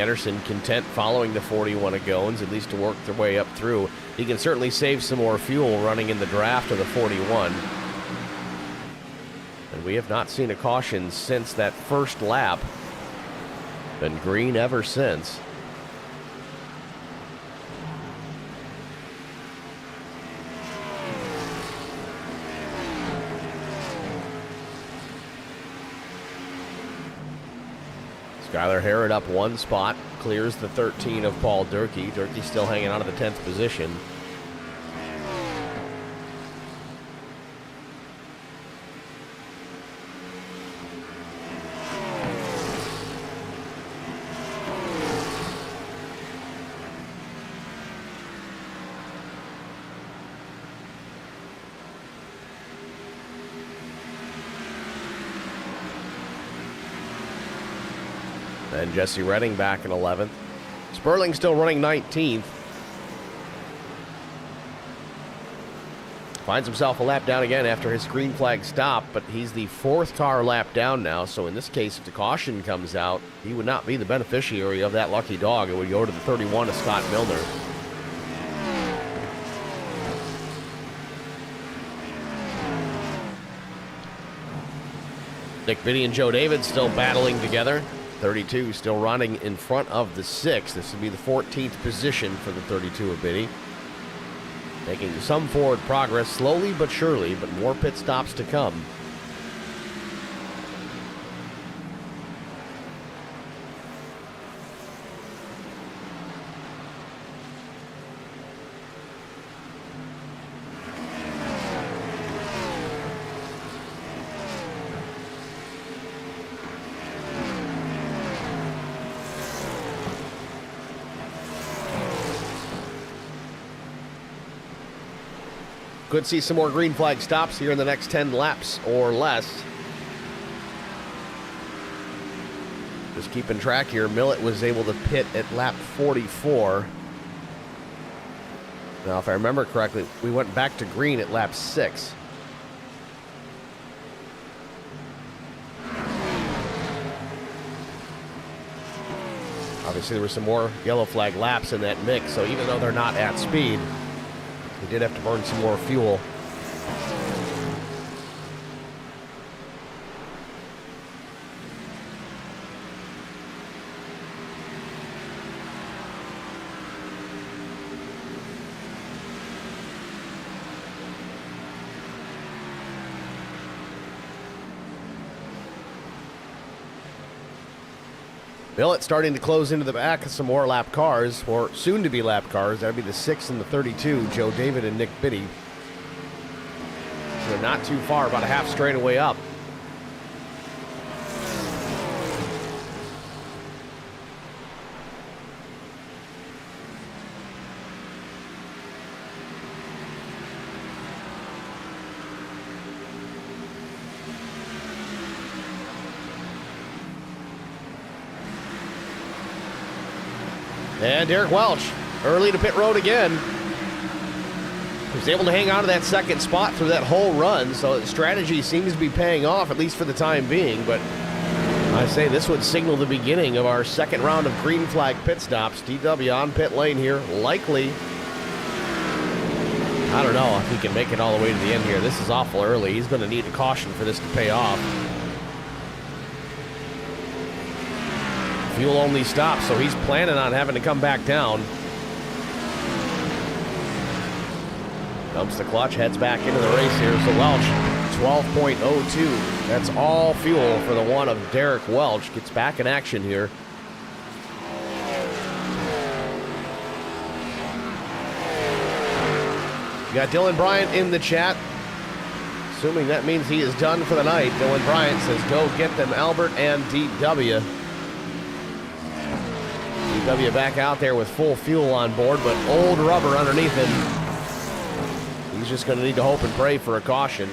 Anderson content following the 41 of Goins, at least to work their way up through. He can certainly save some more fuel running in the draft of the 41. And we have not seen a caution since that first lap. Been green ever since. Skylar Harrod up one spot, clears the 13 of Paul Durkee. Durkee still hanging on to the 10th position. And Jesse Redding back in 11th. Sperling still running 19th. Finds himself a lap down again after his green flag stop, but he's the 4th car lap down now, so in this case, if the caution comes out, he would not be the beneficiary of that lucky dog. It would go to the 31 of Scott Milner. Nick Biddy and Joe David still battling together. 32 still running in front of the 6. This would be the 14th position for the 32 of Biddy. Making some forward progress, slowly but surely, but more pit stops to come. Could see some more green flag stops here in the next 10 laps or less. Just keeping track here, Millett was able to pit at lap 44. Now, if I remember correctly, we went back to green at lap 6. Obviously, there were some more yellow flag laps in that mix, so even though they're not at speed, they did have to burn some more fuel. Millett starting to close into the back of some more lap cars, or soon-to-be lap cars. That would be the 6 and the 32, Joe David and Nick Biddy. They're not too far, about a half straightaway up. And Derek Welch, early to pit road again. He was able to hang on to that second spot through that whole run, so the strategy seems to be paying off, at least for the time being. But I say this would signal the beginning of our second round of green flag pit stops. DW on pit lane here, likely. I don't know if he can make it all the way to the end here. This is awful early. He's going to need a caution for this to pay off. Fuel only stops, so he's planning on having to come back down. Dumps the clutch, heads back into the race here. So Welch, 12.02. That's all fuel for the one of Derek Welch. Gets back in action here. You got Dylan Bryant in the chat. Assuming that means he is done for the night. Dylan Bryant says, go get them, Albert and DW. DW back out there with full fuel on board, but old rubber underneath him. He's just going to need to hope and pray for a caution.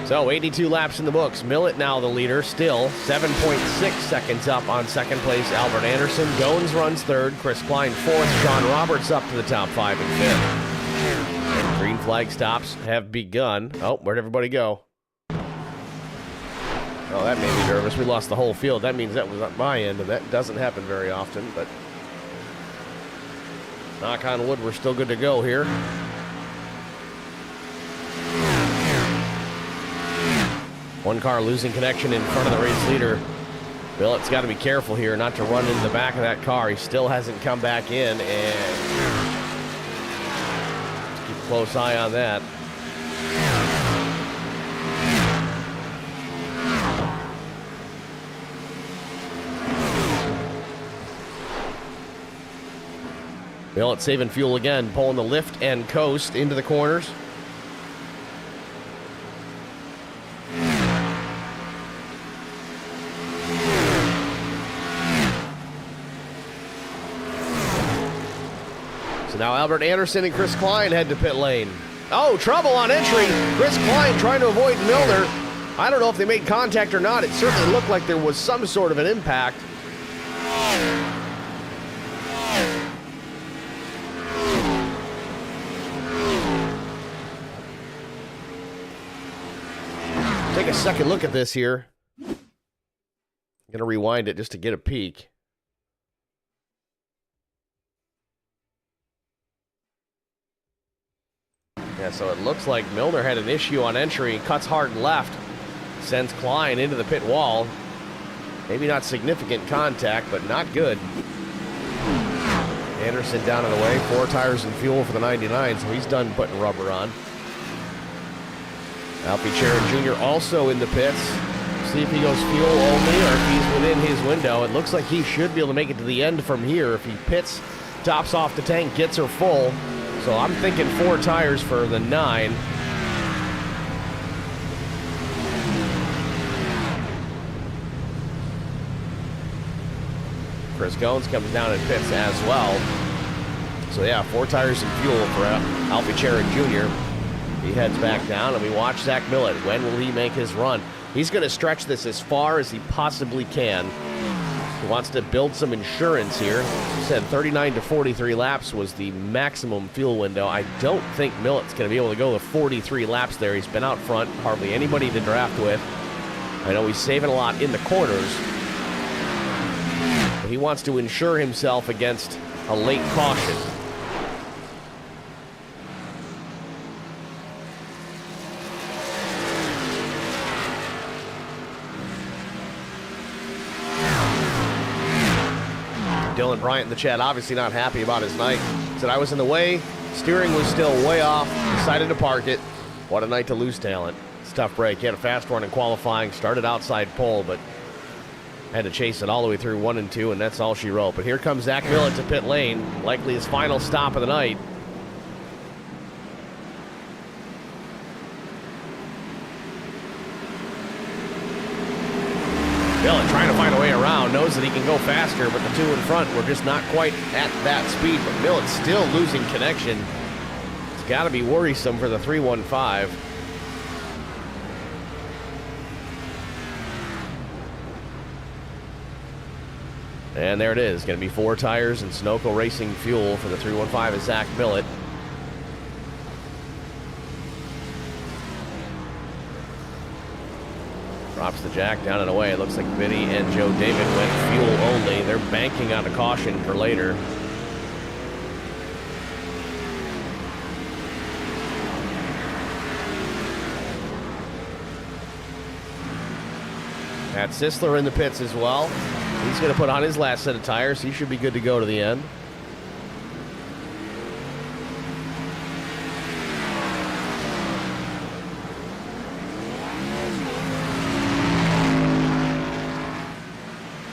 So 82 laps in the books. Millett now the leader, still 7.6 seconds up on second place Albert Anderson. Goins runs third, Chris Klein fourth, Sean Roberts up to the top 5 and 5th. Green flag stops have begun. Oh, where'd everybody go? Oh, that made me nervous. We lost the whole field. That means that was at my end, and that doesn't happen very often, but knock on wood, we're still good to go here. One car losing connection in front of the race leader. Millett's got to be careful here not to run into the back of that car. He still hasn't come back in, and keep a close eye on that. Millett saving fuel again, pulling the lift and coast into the corners. So now Albert Anderson and Chris Klein head to pit lane. Oh, trouble on entry. Chris Klein trying to avoid Milner. I don't know if they made contact or not. It certainly looked like there was some sort of an impact. Take a second look at this here. I'm going to rewind it just to get a peek. Yeah, so it looks like Milner had an issue on entry, cuts hard left, sends Klein into the pit wall. Maybe not significant contact, but not good. Anderson down and away, 4 tires and fuel for the 99, so he's done putting rubber on. Alfie Sharon Jr. also in the pits. See if he goes fuel only or if he's within his window. It looks like he should be able to make it to the end from here. If he pits, tops off the tank, gets her full. So I'm thinking 4 tires for the 9. Chris Goins comes down and pits as well. So yeah, 4 tires and fuel for Alfie Sharon Jr. He heads back down, and we watch Zach Millett. When will he make his run? He's going to stretch this as far as he possibly can. He wants to build some insurance here. He said 39 to 43 laps was the maximum fuel window. I don't think Millett's going to be able to go the 43 laps there. He's been out front, hardly anybody to draft with. I know he's saving a lot in the corners. But he wants to insure himself against a late caution. Dylan Bryant in the chat, obviously not happy about his night. Said, I was in the way, steering was still way off, decided to park it. What a night to lose talent. It's a tough break. He had a fast run in qualifying, started outside pole, but had to chase it all the way through 1 and 2, and that's all she wrote. But here comes Zach Millett to pit lane, likely his final stop of the night. Millett trying to find a way around, knows that he can go faster, but the 2 in front were just not quite at that speed. But Millett's still losing connection. It's got to be worrisome for the 315. And there it is. Going to be 4 tires and Sunoco Racing fuel for the 315 is Zach Millett. Drops the jack down and away. It looks like Vinny and Joe David went fuel only. They're banking on a caution for later. Matt Sisler in the pits as well. He's going to put on his last set of tires. He should be good to go to the end.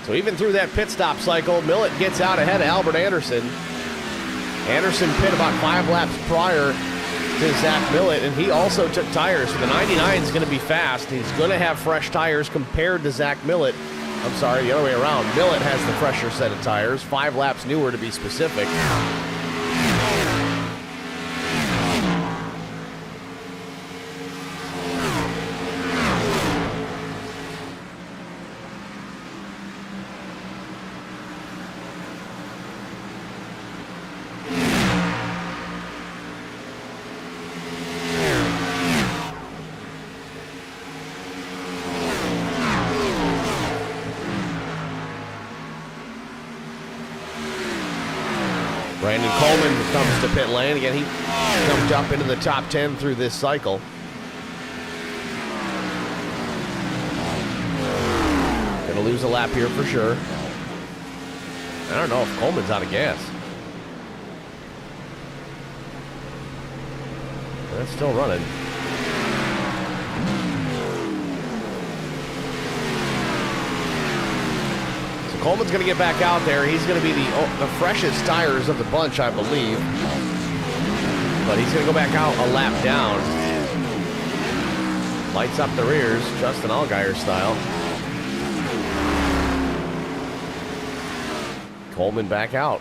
So even through that pit stop cycle, Millett gets out ahead of Albert Anderson. Anderson pit about 5 laps prior to Zach Millett, and he also took tires. So the 99 is going to be fast. He's going to have fresh tires compared to Zach Millett. I'm sorry, the other way around. Millett has the fresher set of tires, 5 laps newer to be specific. Brandon Coleman comes to pit lane. Again, he jumped up into the top 10 through this cycle. Gonna lose a lap here for sure. I don't know if Coleman's out of gas. That's still running. So Coleman's going to get back out there. He's going to be the freshest tires of the bunch, I believe. But he's going to go back out a lap down. Lights up the rears, Justin Allgaier style. Coleman back out.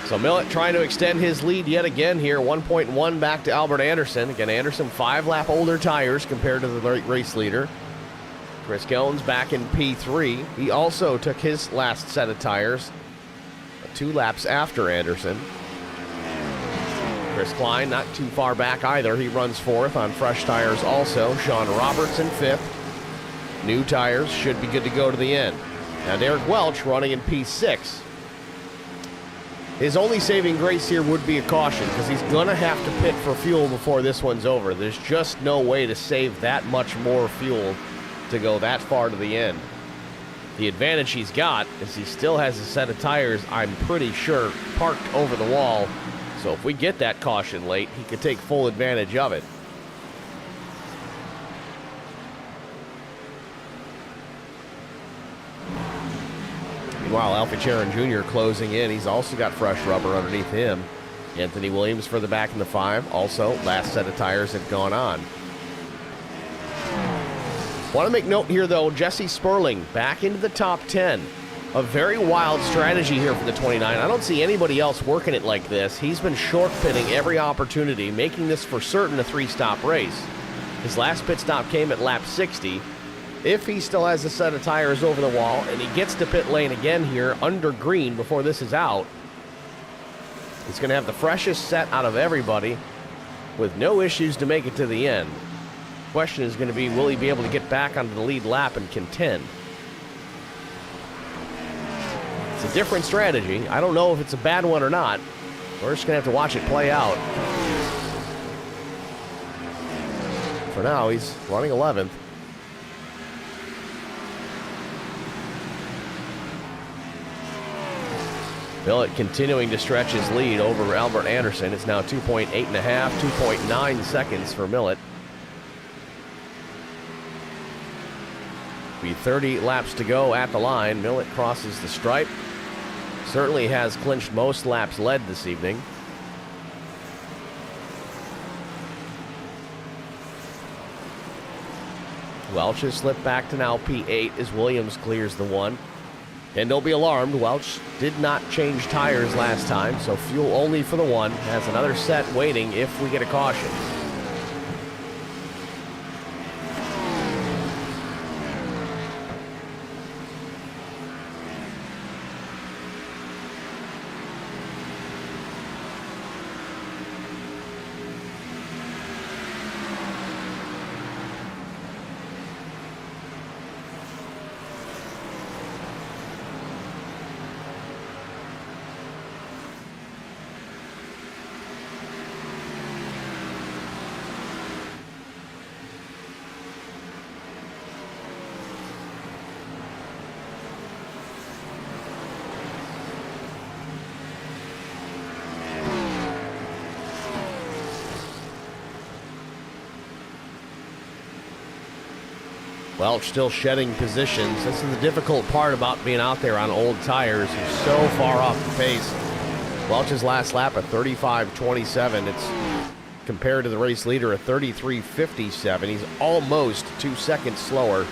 So Millett trying to extend his lead yet again here, 1.1 back to Albert Anderson. Again, Anderson 5-lap older tires compared to the race leader. Chris Jones back in P3. He also took his last set of tires 2 laps after Anderson. Chris Klein not too far back either. He runs 4th on fresh tires also. Sean Roberts in 5th. New tires should be good to go to the end. Now Derek Welch running in P6. His only saving grace here would be a caution because he's going to have to pit for fuel before this one's over. There's just no way to save that much more fuel to go that far to the end. The advantage he's got is he still has a set of tires, I'm pretty sure, parked over the wall. So if we get that caution late, he could take full advantage of it. Meanwhile, Alfie Sharon Jr. closing in. He's also got fresh rubber underneath him. Anthony Williams further back in the 5. Also, last set of tires have gone on. Want to make note here, though, Jesse Sperling back into the top 10. A very wild strategy here for the 29. I don't see anybody else working it like this. He's been short pitting every opportunity, making this for certain a 3-stop race. His last pit stop came at lap 60. If he still has a set of tires over the wall and he gets to pit lane again here under green before this is out, he's going to have the freshest set out of everybody with no issues to make it to the end. Question is going to be, will he be able to get back onto the lead lap and contend? It's a different strategy. I don't know if it's a bad one or not. We're just going to have to watch it play out. For now, he's running 11th. Millett continuing to stretch his lead over Albert Anderson. It's now 2.8 and a half, 2.9 seconds for Millett. Be 30 laps to go at the line. Millett crosses the stripe. Certainly has clinched most laps led this evening. Welch has slipped back to now P8 as Williams clears the 1. And don't be alarmed, Welch did not change tires last time, so fuel only for the 1. Has another set waiting if we get a caution. Welch still shedding positions. This is the difficult part about being out there on old tires. He's so far off the pace. Welch's last lap at 35.27. It's compared to the race leader at 33.57. He's almost 2 seconds slower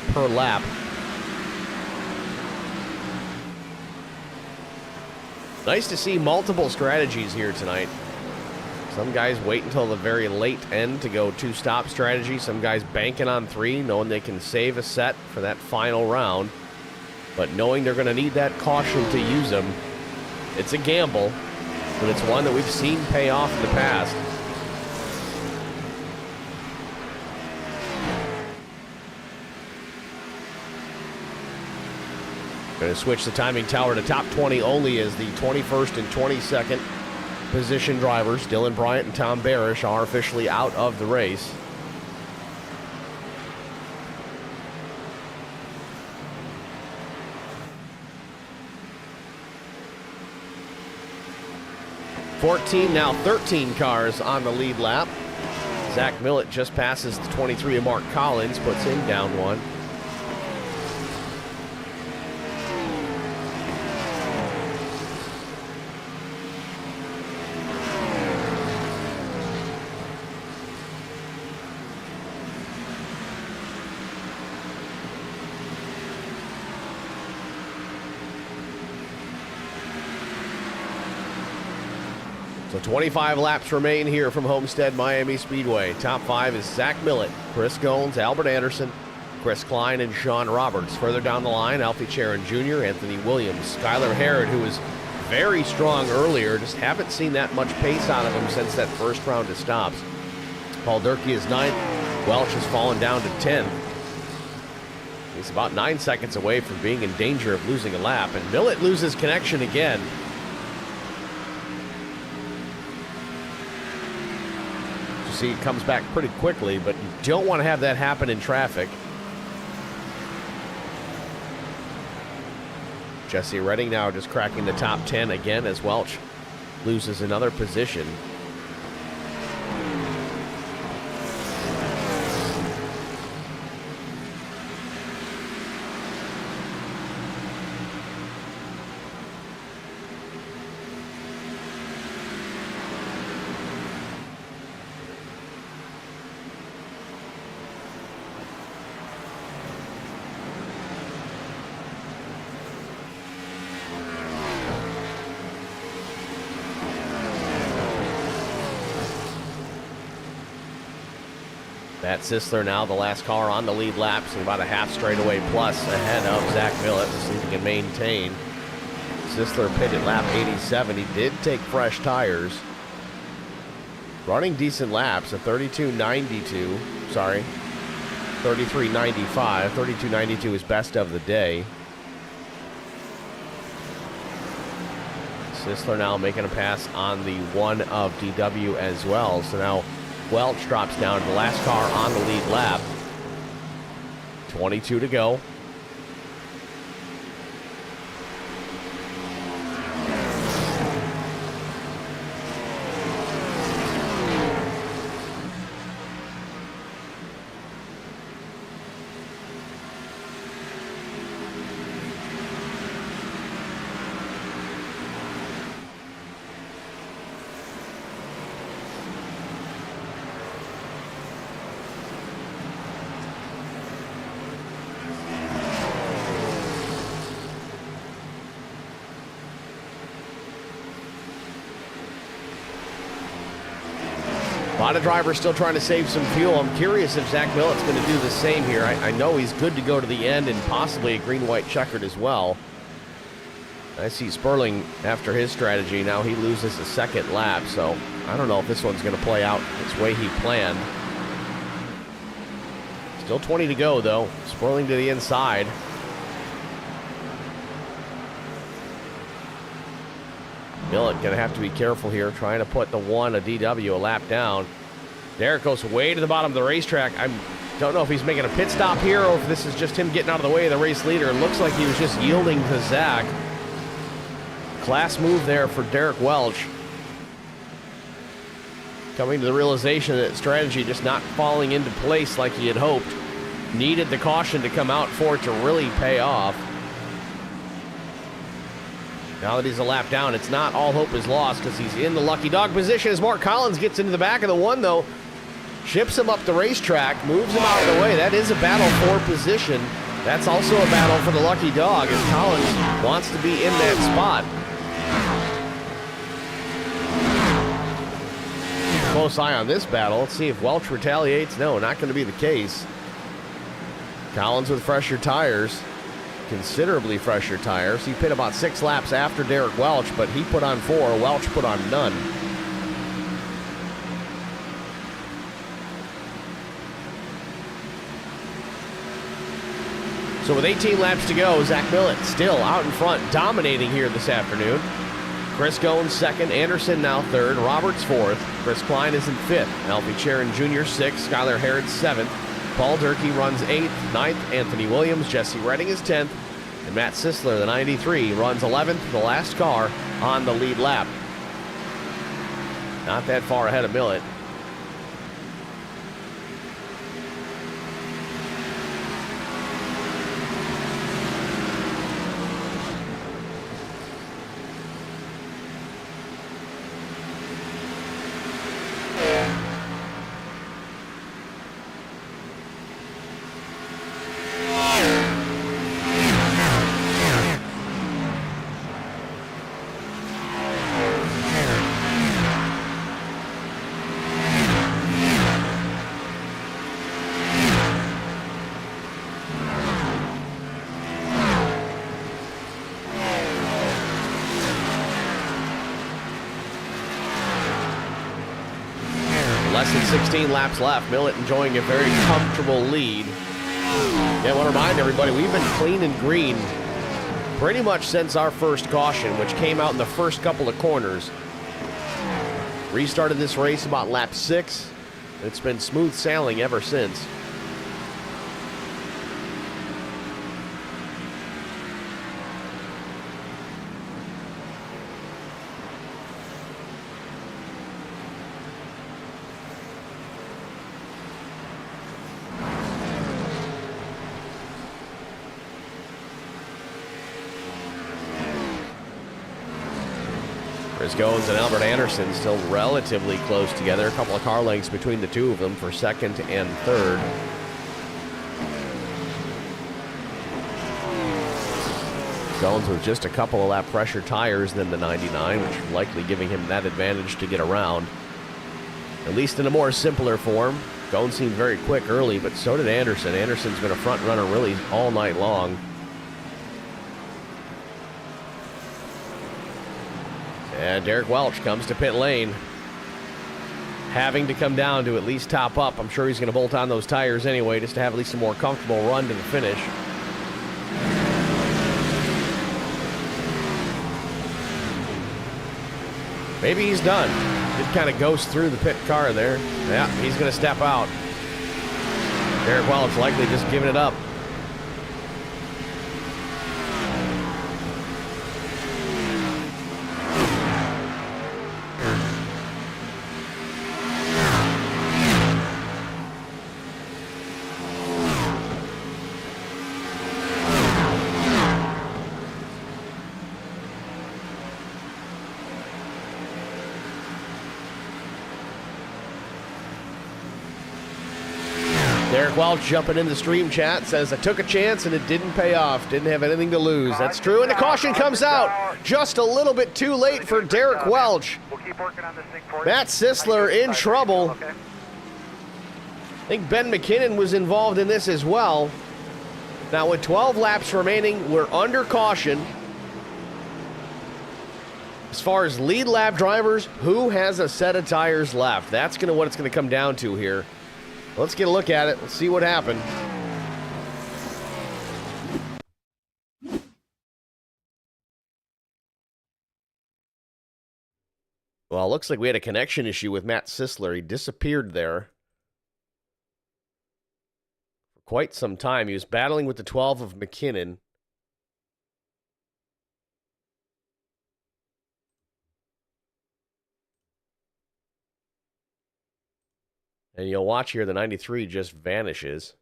per lap. Nice to see multiple strategies here tonight. Some guys wait until the very late end to go 2-stop strategy. Some guys banking on 3, knowing they can save a set for that final round. But knowing they're going to need that caution to use them, it's a gamble, but it's one that we've seen pay off in the past. Going to switch the timing tower to top 20 only as the 21st and 22nd position drivers, Dylan Bryant and Tom Barish, are officially out of the race. Now 13 cars on the lead lap. Zach Millett just passes the 23 of Mark Collins, puts him down one. So 25 laps remain here from Homestead-Miami Speedway. Top 5 is Zach Millett, Chris Goins, Albert Anderson, Chris Klein, and Sean Roberts. Further down the line, Alfie Charon Jr., Anthony Williams, Skylar Harrod, who was very strong earlier. Just haven't seen that much pace out of him since that first round of stops. Paul Durkee is 9th. Welch has fallen down to 10th. He's about 9 seconds away from being in danger of losing a lap, and Millett loses connection again. See, it comes back pretty quickly, but you don't want to have that happen in traffic. Jesse Redding now just cracking the top 10 again as Welch loses another position. Matt Sisler now the last car on the lead lap, so about a half straightaway plus ahead of Zach Millett. Let's see if he can maintain. Sisler pitted lap 87. He did take fresh tires. Running decent laps, a 32.92. Sorry, 33.95. 32.92 is best of the day. Sisler now making a pass on the one of DW as well. So now Welch drops down to the last car on the lead lap. 22 to go. A lot of drivers still trying to save some fuel. I'm curious if Zach Millett's going to do the same here. I know he's good to go to the end and possibly a green-white checkered as well. I see Sperling after his strategy. Now he loses a second lap, so I don't know if this one's going to play out its way he planned. Still 20 to go, though. Sperling to the inside. Millett going to have to be careful here, trying to put the one, a DW, a lap down. Derek goes way to the bottom of the racetrack. I don't know if he's making a pit stop here or if this is just him getting out of the way of the race leader. It looks like he was just yielding to Zach. Class move there for Derek Welch. Coming to the realization that strategy just not falling into place like he had hoped. Needed the caution to come out for it to really pay off. Now that he's a lap down, it's not all hope is lost because he's in the lucky dog position as Mark Collins gets into the back of the one, though. Ships him up the racetrack, moves him out of the way. That is a battle for position. That's also a battle for the lucky dog as Collins wants to be in that spot. Close eye on this battle. Let's see if Welch retaliates. No, not going to be the case. Collins with fresher tires. Considerably fresher tires. He pit about 6 laps after Derek Welch, but he put on 4. Welch put on none. So with 18 laps to go, Zach Millett still out in front, dominating here this afternoon. Chris Goins second, Anderson now third, Roberts fourth, Chris Klein is in fifth, Alfie Sharon Jr. sixth, Skylar Harrod seventh, Paul Durkee runs eighth, ninth, Anthony Williams, Jesse Redding is 10th, and Matt Sisler, the 93, runs 11th, the last car on the lead lap. Not that far ahead of Millett. Less than 16 laps left. Millett enjoying a very comfortable lead. Yeah, I want to remind everybody, we've been clean and green pretty much since our first caution, which came out in the first couple of corners. Restarted this race about lap 6. It's been smooth sailing ever since. Chris Goins and Albert Anderson still relatively close together. A couple of car lengths between the two of them for second and third. Goins with just a couple of lap pressure tires than the 99, which likely giving him that advantage to get around. At least in a more simpler form. Goins seemed very quick early, but so did Anderson. Anderson's been a front runner really all night long. And Derek Welch comes to pit lane, having to come down to at least top up. I'm sure he's going to bolt on those tires anyway, just to have at least a more comfortable run to the finish. Maybe he's done. Did kind of ghost through the pit car there. Yeah, he's going to step out. Derek Welch likely just giving it up. Derek Welch jumping in the stream chat says, I took a chance and it didn't pay off. Didn't have anything to lose. That's true. And the caution comes out just a little bit too late for Derek Welch. Matt Sisler in trouble. I think Ben McKinnon was involved in this as well. Now with 12 laps remaining, we're under caution. As far as lead lap drivers, who has a set of tires left? That's what it's going to come down to here. Let's get a look at it. Let's see what happened. Well, it looks like we had a connection issue with Matt Sisler. He disappeared there for quite some time. He was battling with the 12 of McKinnon. And you'll watch here, the 93 just vanishes.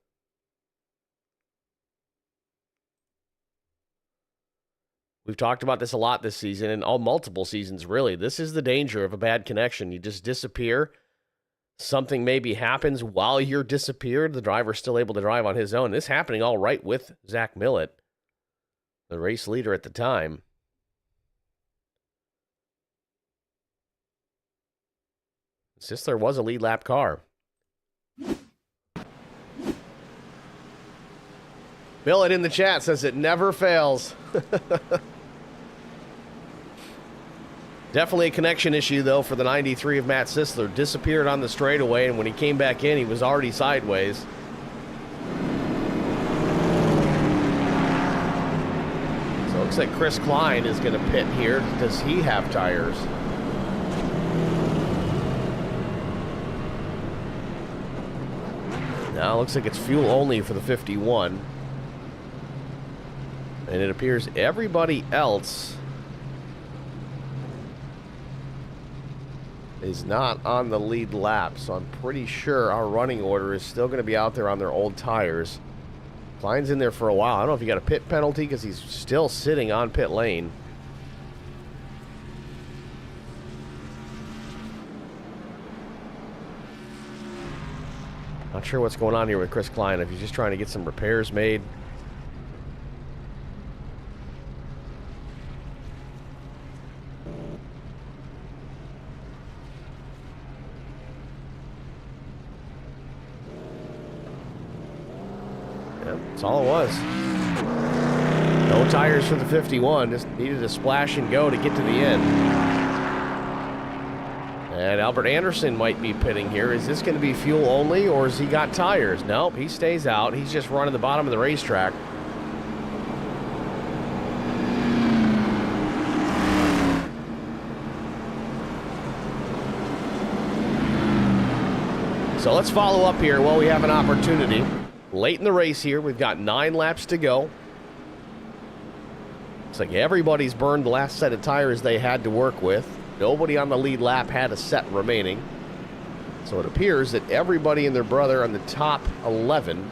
We've talked about this a lot this season, and all multiple seasons, really. This is the danger of a bad connection. You just disappear. Something maybe happens while you're disappeared. The driver's still able to drive on his own. This happening all right with Zach Millett, the race leader at the time. Sisler was a lead lap car. Millett in the chat says it never fails. Definitely a connection issue, though, for the 93 of Matt Sisler. Disappeared on the straightaway, and when he came back in, he was already sideways. So it looks like Chris Klein is going to pit here. Does he have tires? Now it looks like it's fuel only for the 51. And it appears everybody else is not on the lead lap. So I'm pretty sure our running order is still going to be out there on their old tires. Klein's in there for a while. I don't know if he got a pit penalty because he's still sitting on pit lane. Not sure what's going on here with Chris Klein. If he's just trying to get some repairs made. Yep, that's all it was. No tires for the 51. Just needed a splash and go to get to the end. And Albert Anderson might be pitting here. Is this going to be fuel only, or has he got tires? Nope, he stays out. He's just running the bottom of the racetrack. So let's follow up here while we have an opportunity. Late in the race here, we've got 9 laps to go. Looks like everybody's burned the last set of tires they had to work with. Nobody on the lead lap had a set remaining. So it appears that everybody and their brother on the top 11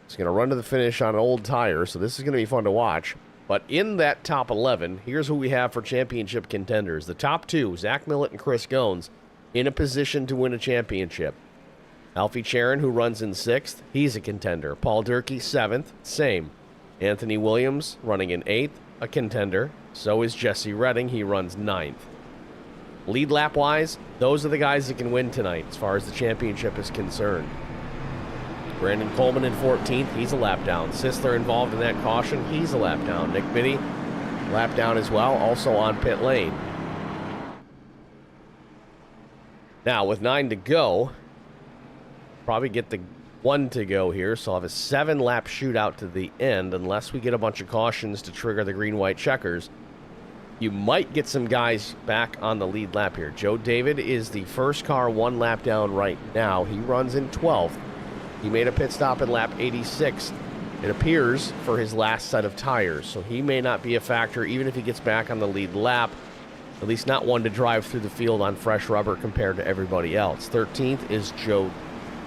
is going to run to the finish on old tires. So this is going to be fun to watch. But in that top 11, here's who we have for championship contenders. The top 2, Zach Millett and Chris Goins, in a position to win a championship. Alfie Charon, who runs in 6th, he's a contender. Paul Durkee, 7th, same. Anthony Williams running in 8th, a contender. So is Jesse Redding, he runs 9th. Lead lap-wise, those are the guys that can win tonight as far as the championship is concerned. Brandon Coleman in 14th, he's a lap down. Sisler involved in that caution, he's a lap down. Nick Biddy, lap down as well, also on pit lane. Now, with 9 to go, probably get the 1 to go here, so I'll have a 7-lap shootout to the end, unless we get a bunch of cautions to trigger the green-white checkers. You might get some guys back on the lead lap here. Joe David is the first car 1 lap down right now. He runs in 12th. He made a pit stop in lap 86, it appears, for his last set of tires. So he may not be a factor even if he gets back on the lead lap. At least not one to drive through the field on fresh rubber compared to everybody else. 13th is Joe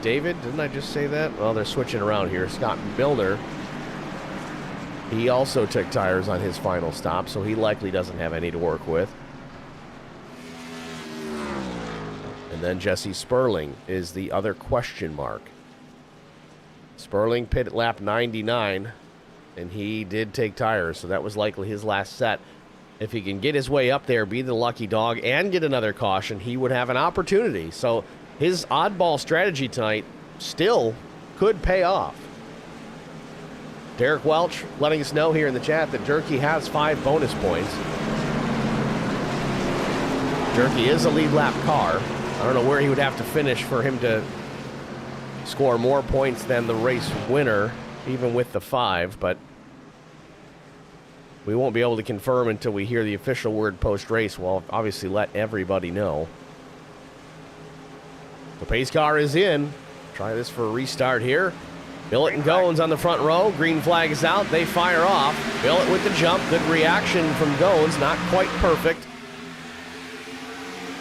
David. Didn't I just say that? Well, they're switching around here. Scott Milner. He also took tires on his final stop, so he likely doesn't have any to work with. And then Jesse Sperling is the other question mark. Sperling pit at lap 99, and he did take tires, so that was likely his last set. If he can get his way up there, be the lucky dog, and get another caution, he would have an opportunity. So his oddball strategy tonight still could pay off. Derek Welch letting us know here in the chat that Durkee has 5 bonus points. Durkee is a lead lap car. I don't know where he would have to finish for him to score more points than the race winner, even with the 5, but we won't be able to confirm until we hear the official word post-race. We'll obviously let everybody know. The pace car is in. Try this for a restart here. Millett and Goins on the front row. Green flag is out. They fire off. Millett with the jump. Good reaction from Goins. Not quite perfect.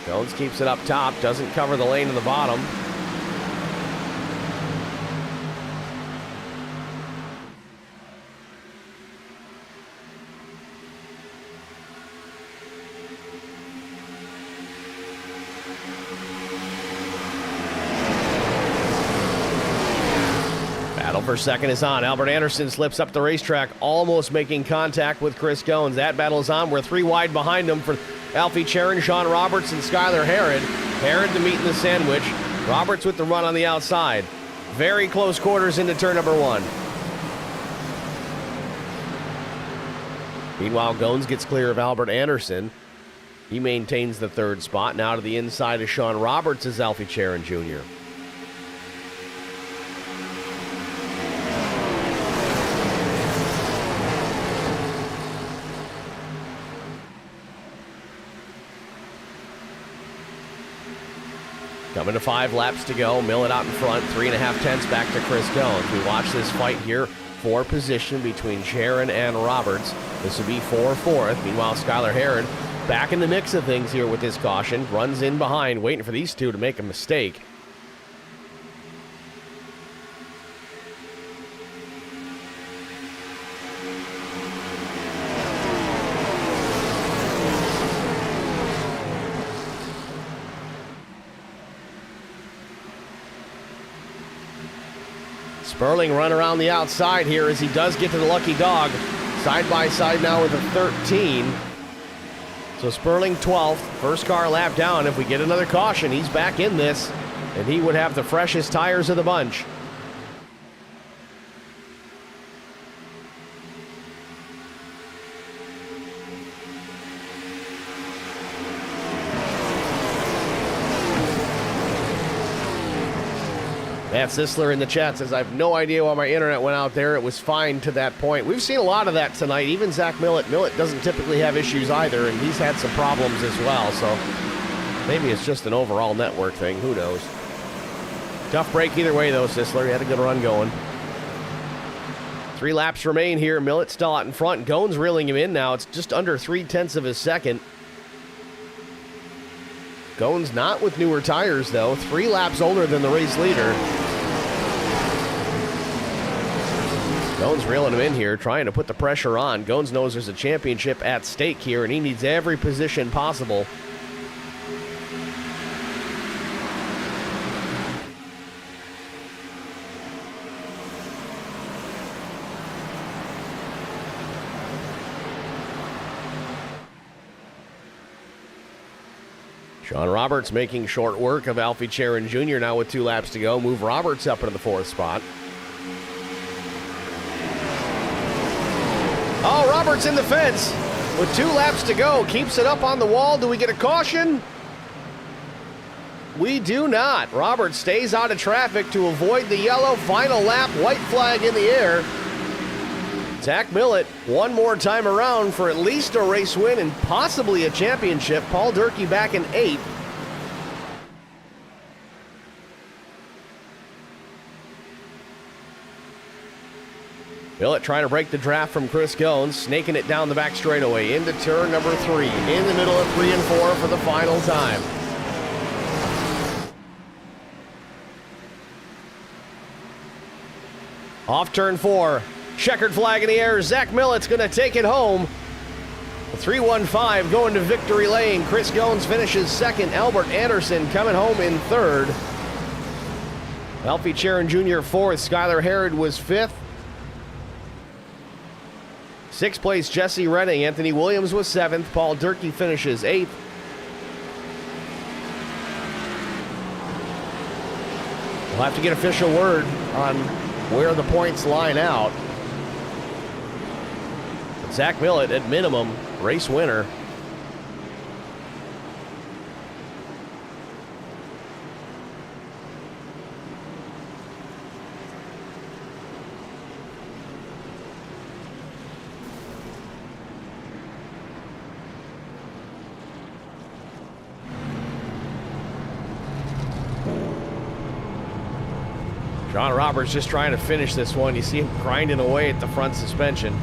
Goins keeps it up top. Doesn't cover the lane in the bottom. For second is on. Albert Anderson slips up the racetrack, almost making contact with Chris Goins. That battle is on. We're 3 wide behind him for Alfie Charon, Sean Roberts, and Skylar Herod. Herod to meet in the sandwich. Roberts with the run on the outside. Very close quarters into turn number 1. Meanwhile, Goins gets clear of Albert Anderson. He maintains the 3rd spot. Now to the inside of Sean Roberts is Alfie Charon Jr. Coming to 5 laps to go. Millett out in front, 3.5 tenths back to Chris Goins. We watch this fight here for position between Sharon and Roberts. This would be for 4th. Meanwhile, Skylar Herod back in the mix of things here with this caution. Runs in behind, waiting for these two to make a mistake. Sperling run around the outside here as he does get to the lucky dog. Side by side now with a 13. So Sperling 12th, first car lap down. If we get another caution, he's back in this, and he would have the freshest tires of the bunch. Matt Sisler in the chat says, I have no idea why my internet went out there. It was fine to that point. We've seen a lot of that tonight. Even Zach Millett. Millett doesn't typically have issues either, and he's had some problems as well. So maybe it's just an overall network thing. Who knows? Tough break either way, though, Sisler. He had a good run going. 3 laps remain here. Millett still out in front. Goins reeling him in now. It's just under 3/10 of a second. Goins not with newer tires, though. 3 laps older than the race leader. Goins reeling him in here, trying to put the pressure on. Goins knows there's a championship at stake here, and he needs every position possible. Sean Roberts making short work of Alfie Sharon Jr. now with 2 laps to go. Move Roberts up into the 4th spot. Oh, Roberts in the fence with 2 laps to go. Keeps it up on the wall. Do we get a caution? We do not. Roberts stays out of traffic to avoid the yellow. Final lap, white flag in the air. Zach Millett one more time around for at least a race win and possibly a championship. Paul Durkee back in 8th. Millett trying to break the draft from Chris Goins, snaking it down the back straightaway into turn number 3, in the middle of 3 and 4 for the final time. Off turn 4, checkered flag in the air. Zach Millett's going to take it home. The 315 going to victory lane. Chris Goins finishes 2nd. Albert Anderson coming home in 3rd. Alfie Sharon Jr. 4th. Skylar Herod was 5th. 6th place, Jesse Renning. Anthony Williams was 7th. Paul Durkee finishes 8th. We'll have to get official word on where the points line out. But Zach Millett, at minimum, race winner. John Roberts just trying to finish this one. You see him grinding away at the front suspension.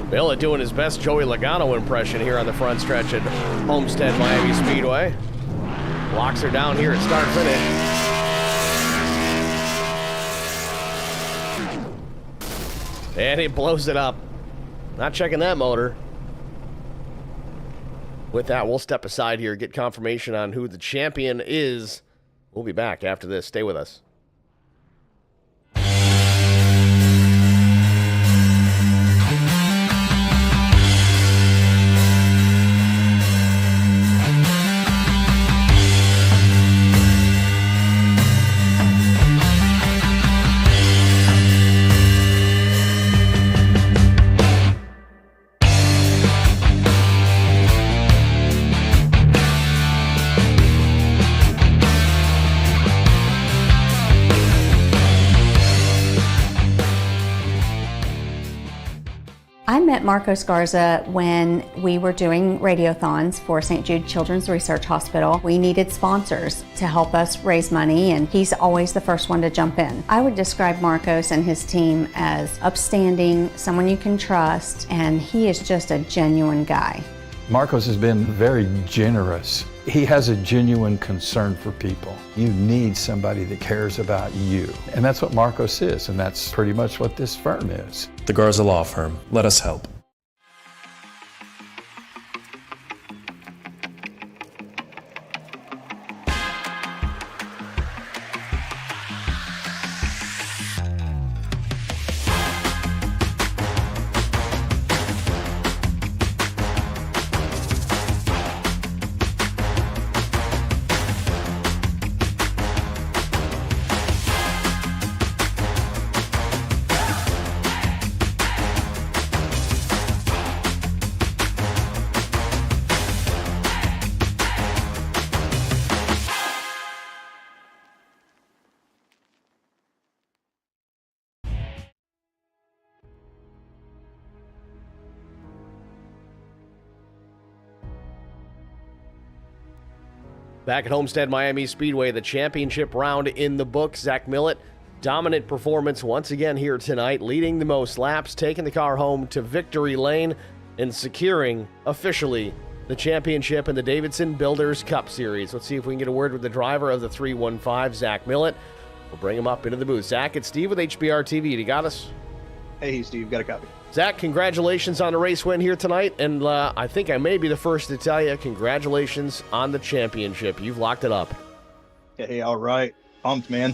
Millett doing his best Joey Logano impression here on the front stretch at Homestead-Miami Speedway. Locks her down here at start-finish. And he blows it up. Not checking that motor. With that, we'll step aside here, get confirmation on who the champion is. We'll be back after this. Stay with us. I met Marcos Garza when we were doing radiothons for St. Jude Children's Research Hospital. We needed sponsors to help us raise money, and he's always the first one to jump in. I would describe Marcos and his team as upstanding, someone you can trust, and he is just a genuine guy. Marcos has been very generous. He has a genuine concern for people. You need somebody that cares about you. And that's what Marcos is, and that's pretty much what this firm is. The Garza Law Firm. Let us help. Back at Homestead-Miami Speedway, the championship round in the book. Zach Millett, dominant performance once again here tonight, leading the most laps, taking the car home to victory lane, and securing, officially, the championship in the Davidson Builders Cup Series. Let's see if we can get a word with the driver of the 315, Zach Millett. We'll bring him up into the booth. Zach, it's Steve with HBR TV. You got us? Hey, Steve, got a copy. Zach, congratulations on the race win here tonight, and I think I may be the first to tell you, congratulations on the championship. You've locked it up. Hey, all right. Pumped, man.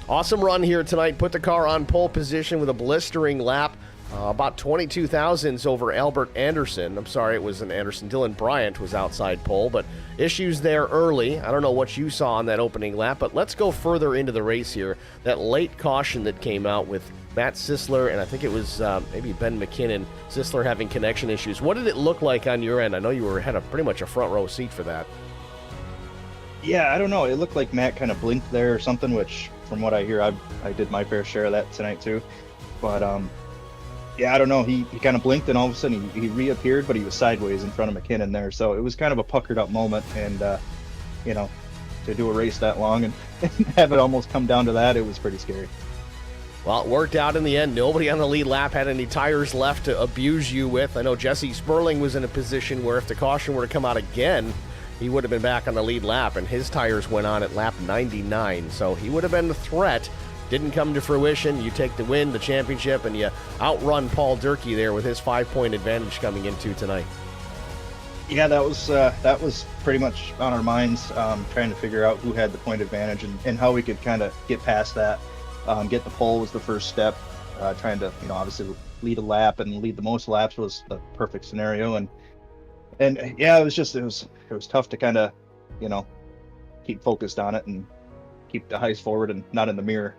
Awesome run here tonight. Put the car on pole position with a blistering lap. About 22 thousandths over Albert Anderson. I'm sorry, it wasn't Anderson. Dylan Bryant was outside pole, but issues there early. I don't know what you saw on that opening lap, but let's go further into the race here. That late caution that came out with Matt Sisler, and I think it was maybe Ben McKinnon. Sisler having connection issues. What did it look like on your end? I know you had pretty much a front row seat for that. Yeah, I don't know. It looked like Matt kind of blinked there or something, which from what I hear, I did my fair share of that tonight too. But yeah, I don't know. He kind of blinked and all of a sudden he reappeared, but he was sideways in front of McKinnon there. So it was kind of a puckered up moment, and you know, to do a race that long and have it almost come down to that, it was pretty scary. Well, it worked out in the end. Nobody on the lead lap had any tires left to abuse you with. I know Jesse Sperling was in a position where if the caution were to come out again, he would have been back on the lead lap, and his tires went on at lap 99. So he would have been the threat. Didn't come to fruition. You take the win, the championship, and you outrun Paul Durkee there with his 5-point advantage coming into tonight. Yeah, that was pretty much on our minds, trying to figure out who had the point advantage and how we could kind of get past that. Get the pole was the first step. Trying to, obviously lead a lap and lead the most laps was the perfect scenario. And yeah, it was tough to kind of, keep focused on it and keep the eyes forward and not in the mirror.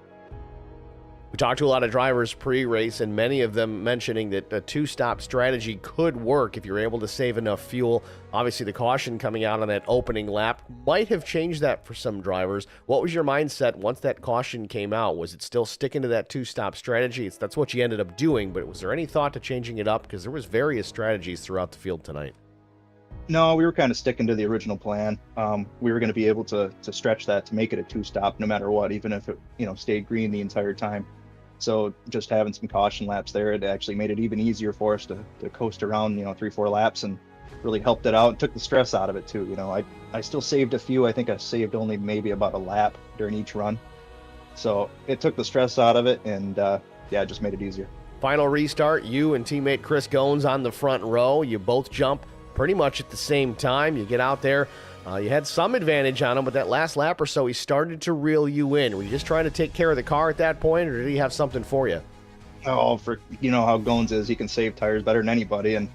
We talked to a lot of drivers pre-race, and many of them mentioning that a two-stop strategy could work if you're able to save enough fuel. Obviously, the caution coming out on that opening lap might have changed that for some drivers. What was your mindset once that caution came out? Was it still sticking to that two-stop strategy? That's what you ended up doing, but was there any thought to changing it up? Because there was various strategies throughout the field tonight. No, we were kind of sticking to the original plan. We were going to be able to stretch that to make it a two-stop no matter what, even if it stayed green the entire time. So just having some caution laps there, it actually made it even easier for us to coast around 3-4 laps, and really helped it out and took the stress out of it too. I still saved a few. I think I saved only maybe about a lap during each run, so it took the stress out of it, and yeah, it just made it easier. Final restart, you and teammate Chris Goins on the front row. You both jump pretty much at the same time. You get out there. You had some advantage on him, but that last lap or so, he started to reel you in. Were you just trying to take care of the car at that point, or did he have something for you? Oh, for you know how Goins is, he can save tires better than anybody, and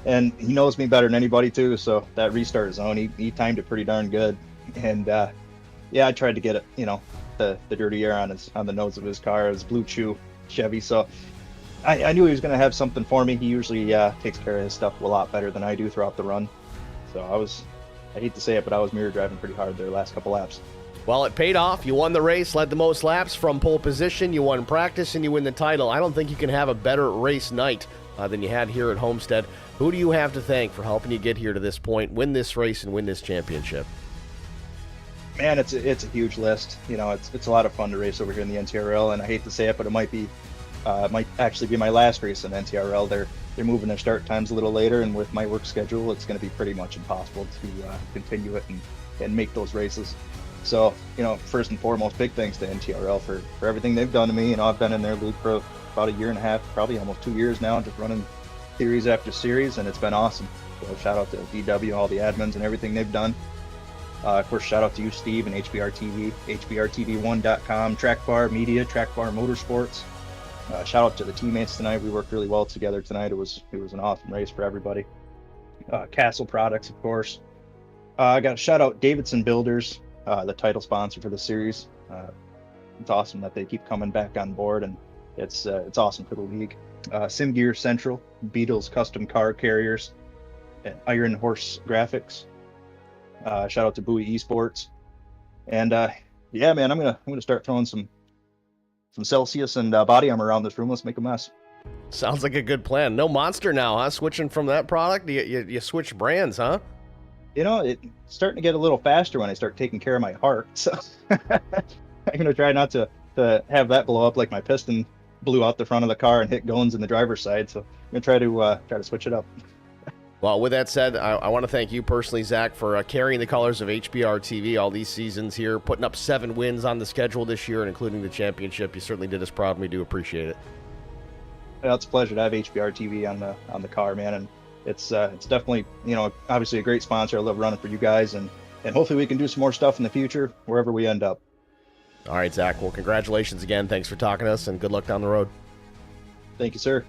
he knows me better than anybody too. So that restart zone, he timed it pretty darn good, and yeah, I tried to get it, the dirty air on the nose of his car, his Blue Chew Chevy. So I knew he was going to have something for me. He usually takes care of his stuff a lot better than I do throughout the run. So I hate to say it, but I was mirror driving pretty hard there last couple laps. Well, it paid off. You won the race, led the most laps from pole position. You won practice, and you win the title. I don't think you can have a better race night than you had here at Homestead. Who do you have to thank for helping you get here to this point, win this race, and win this championship? Man, it's a huge list. It's a lot of fun to race over here in the NTRL, and I hate to say it, but it might actually be my last race in NTRL. They're moving their start times a little later, and with my work schedule, it's going to be pretty much impossible to continue it and make those races. So, first and foremost, big thanks to NTRL for everything they've done to me. I've been in their league for about a year and a half, probably almost 2 years now, just running series after series, and it's been awesome. So shout out to DW, all the admins and everything they've done. Of course, shout out to you, Steve, and HBR TV, HBRTV1.com, Track Bar Media, Track Bar Motorsports. Shout out to the teammates tonight. We worked really well together tonight. It was an awesome race for everybody. Castle Products, of course. I got to shout out Davidson Builders, the title sponsor for the series. It's awesome that they keep coming back on board, and it's awesome for the league. Sim Gear Central, Beatles Custom Car Carriers, and Iron Horse Graphics. Shout out to Bowie Esports, and yeah, man, I'm gonna start throwing some Celsius and body armor around this room. Let's make a mess. Sounds like a good plan. No Monster now, huh? Switching from that product, you switch brands, huh? It's starting to get a little faster when I start taking care of my heart. So I'm gonna try not to have that blow up like my piston blew out the front of the car and hit Goins in the driver's side. So I'm gonna try to switch it up. Well, with that said, I want to thank you personally, Zach, for carrying the colors of HBR TV all these seasons here, putting up 7 wins on the schedule this year, and including the championship. You certainly did us proud, and we do appreciate it. Yeah, it's a pleasure to have HBR TV on the car, man, and it's definitely obviously a great sponsor. I love running for you guys, and hopefully we can do some more stuff in the future wherever we end up. All right, Zach. Well, congratulations again. Thanks for talking to us, and good luck down the road. Thank you, sir.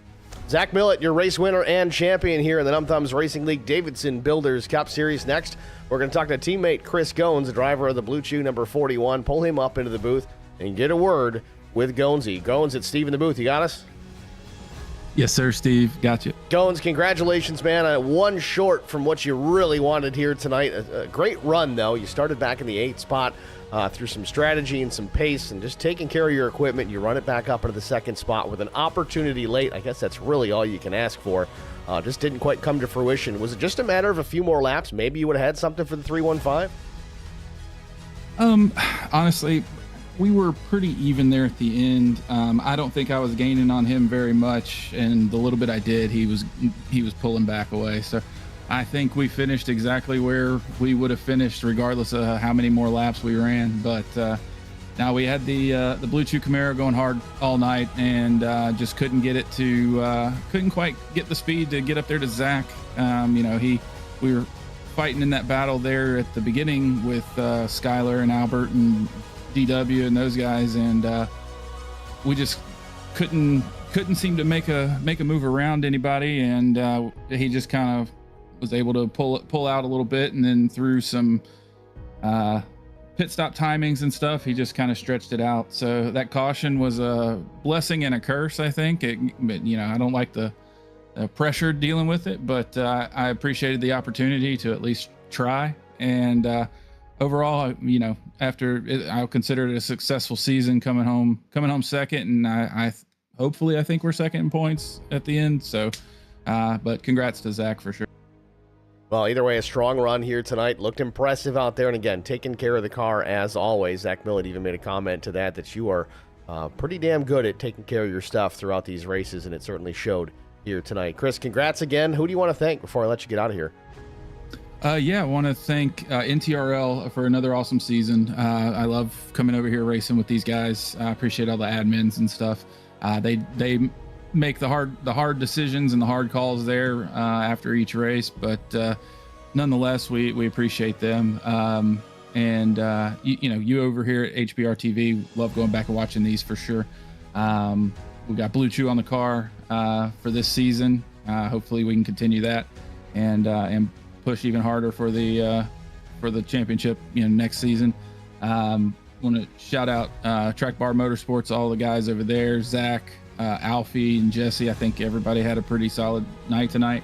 Zach Millett, your race winner and champion here in the Num Thumbs Racing League Davidson Builders Cup Series. Next, we're going to talk to teammate Chris Goins, the driver of the Blue Chew number 41. Pull him up into the booth and get a word with Goinsy. Goins, it's Steve in the booth. You got us? Yes, sir, Steve. Got you. Goins, congratulations, man. One short from what you really wanted here tonight. A great run, though. You started back in the 8th spot through some strategy and some pace and just taking care of your equipment. You run it back up into the 2nd spot with an opportunity late. I guess that's really all you can ask for. Just didn't quite come to fruition. Was it just a matter of a few more laps? Maybe you would have had something for the 315? Honestly, we were pretty even there at the end. I don't think I was gaining on him very much, and the little bit I did, he was pulling back away. So I think we finished exactly where we would have finished regardless of how many more laps we ran. But now we had the Blue Chew Camaro going hard all night, and just couldn't quite get the speed to get up there to Zach. We were fighting in that battle there at the beginning with Skylar and Albert and DW and those guys, and we just couldn't seem to make a move around anybody, and he just kind of was able to pull out a little bit, and then through some pit stop timings and stuff, he just kind of stretched it out. So that caution was a blessing and a curse, I think. I don't like the pressure dealing with it, but I appreciated the opportunity to at least try. And overall, I'll consider it a successful season coming home second, and I think we're second in points at the end. So, but congrats to Zach for sure. Well, either way, a strong run here tonight. Looked impressive out there, and again, taking care of the car as always. Zach Millett even made a comment to that you are pretty damn good at taking care of your stuff throughout these races, and it certainly showed here tonight. Chris, congrats again. Who do you want to thank before I let you get out of here? I want to thank NTRL for another awesome season. I love coming over here racing with these guys. I appreciate all the admins and stuff. They make the hard decisions and the hard calls there after each race, but nonetheless, we appreciate them. You over here at HBR TV love going back and watching these for sure. We got Blue Chew on the car for this season. Hopefully we can continue that and push even harder for the championship next season. Want to shout out Track Bar Motorsports, all the guys over there, Zach, Alfie, and Jesse. I think everybody had a pretty solid night tonight.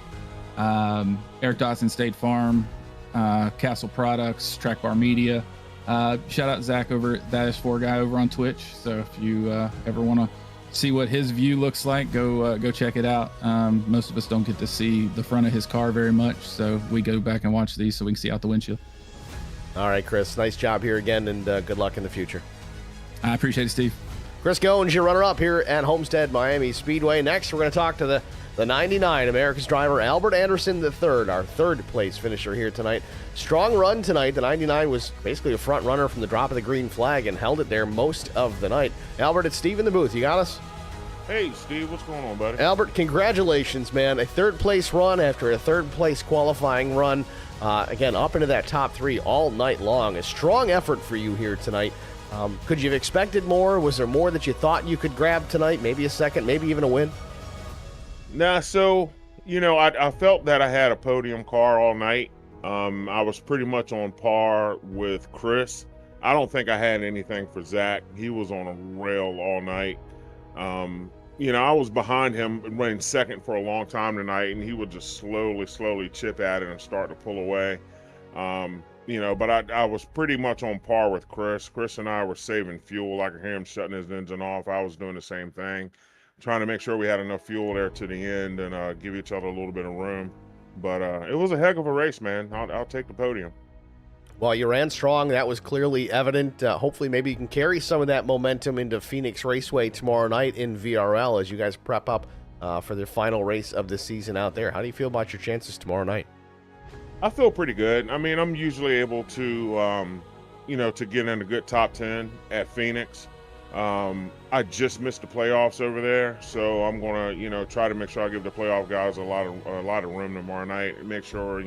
Eric Dotson, State Farm, Castle Products, Track Bar Media. Shout out Zach over at That Is 4 Guy over on Twitch. So if you ever want to see what his view looks like, go check it out. Most of us don't get to see the front of his car very much, so we go back and watch these so we can see out the windshield. All right, Chris, nice job here again, and good luck in the future. I appreciate it, Steve. Chris Goins, your runner-up here at Homestead-Miami Speedway. Next, we're going to talk to the 99 America's driver, Albert Anderson III, our third-place finisher here tonight. Strong run tonight. The 99 was basically a front runner from the drop of the green flag and held it there most of the night. Albert, it's Steve in the booth. You got us? Hey, Steve, what's going on, buddy? Albert, congratulations, man. A third-place run after a third-place qualifying run. Again, up into that top three all night long. A strong effort for you here tonight. Could you have expected more? Was there more that you thought you could grab tonight? Maybe a second, maybe even a win? Nah, so, I felt that I had a podium car all night. I was pretty much on par with Chris. I don't think I had anything for Zach. He was on a rail all night. I was behind him running second for a long time tonight, and he would just slowly chip at it and start to pull away. But I was pretty much on par with Chris. Chris and I were saving fuel. I could hear him shutting his engine off. I was doing the same thing, trying to make sure we had enough fuel there to the end and give each other a little bit of room. But it was a heck of a race, man. I'll take the podium. Well, you ran strong. That was clearly evident. Hopefully, maybe you can carry some of that momentum into Phoenix Raceway tomorrow night in VRL as you guys prep up for the final race of the season out there. How do you feel about your chances tomorrow night? I feel pretty good. I mean, I'm usually able to, to get in a good top 10 at Phoenix. I just missed the playoffs over there, so I'm gonna, try to make sure I give the playoff guys a lot of room tomorrow night and make sure,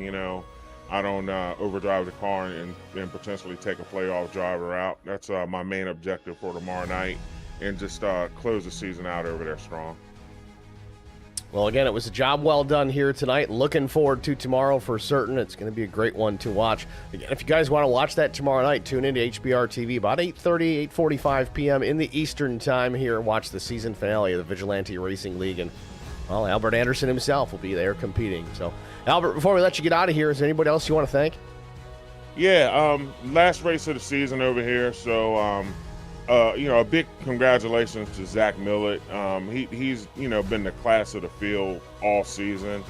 I don't overdrive the car and potentially take a playoff driver out. That's my main objective for tomorrow night, and just close the season out over there strong. Well, again, it was a job well done here tonight. Looking forward to tomorrow for certain. It's going to be a great one to watch. Again, if you guys want to watch that tomorrow night, tune into HBR TV about 8:30, 8:45 p.m. in the Eastern time here. Watch the season finale of the Vigilante Racing League. And, well, Albert Anderson himself will be there competing. So, Albert, before we let you get out of here, is there anybody else you want to thank? Yeah, last race of the season over here. So, a big congratulations to Zach Millett. He's been the class of the field all season.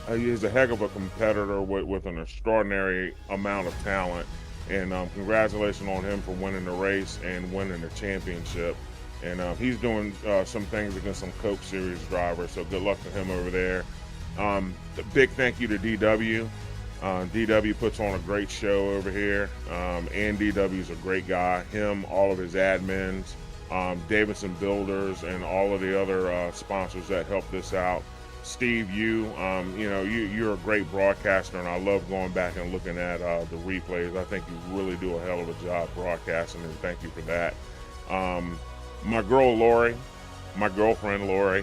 He's a heck of a competitor with an extraordinary amount of talent. And congratulations on him for winning the race and winning the championship. And he's doing some things against some Coke Series drivers, so good luck to him over there. A big thank you to DW. DW puts on a great show over here, and DW's a great guy. Him, all of his admins, Davidson Builders, and all of the other sponsors that help this out. Steve, you're a great broadcaster, and I love going back and looking at the replays. I think you really do a hell of a job broadcasting, and thank you for that. My girl Lori, my girlfriend Lori,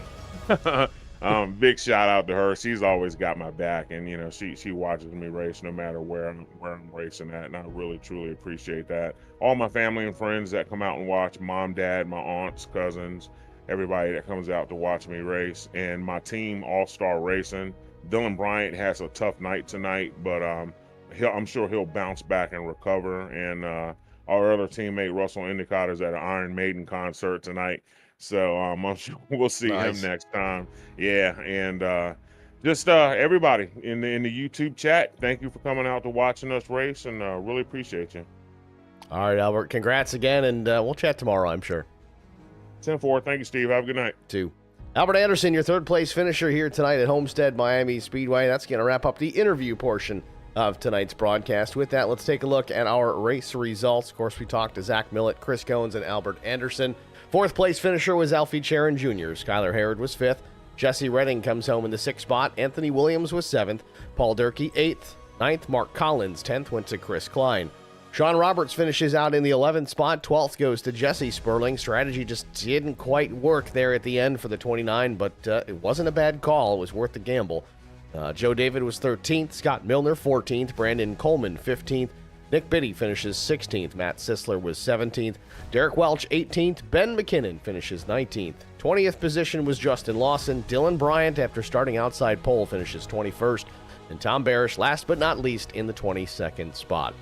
big shout out to her. She's always got my back, and she watches me race no matter where I'm racing at, and I really truly appreciate that. All my family and friends that come out and watch, mom, dad, my aunts, cousins, everybody that comes out to watch me race, and my team, All Star Racing. Dylan Bryant has a tough night tonight, but I'm sure he'll bounce back and recover. And our other teammate Russell Endicott is at an Iron Maiden concert tonight. So I'm sure we'll see him next time. Yeah, and just everybody in the YouTube chat, thank you for coming out to watching us race, and really appreciate you. All right, Albert, congrats again, and we'll chat tomorrow, I'm sure. 10-4. Thank you, Steve. Have a good night. 2. Albert Anderson, your third-place finisher here tonight at Homestead-Miami Speedway. That's going to wrap up the interview portion of tonight's broadcast. With that, let's take a look at our race results. Of course, we talked to Zach Millett, Chris Goins, and Albert Anderson. Fourth place finisher was Alfie Charon Jr. Skylar Harrod was fifth. Jesse Redding comes home in the sixth spot. Anthony Williams was seventh. Paul Durkee, eighth. Ninth, Mark Collins. 10th went to Chris Klein. Sean Roberts finishes out in the 11th spot. 12th goes to Jesse Sperling. Strategy just didn't quite work there at the end for the 29, but it wasn't a bad call. It was worth the gamble. Joe David was 13th. Scott Milner, 14th. Brandon Coleman, 15th. Nick Biddy finishes 16th. Matt Sisler was 17th. Derek Welch, 18th. Ben McKinnon finishes 19th. 20th position was Justin Lawson. Dylan Bryant, after starting outside pole, finishes 21st. And Tom Barish, last but not least, in the 22nd spot.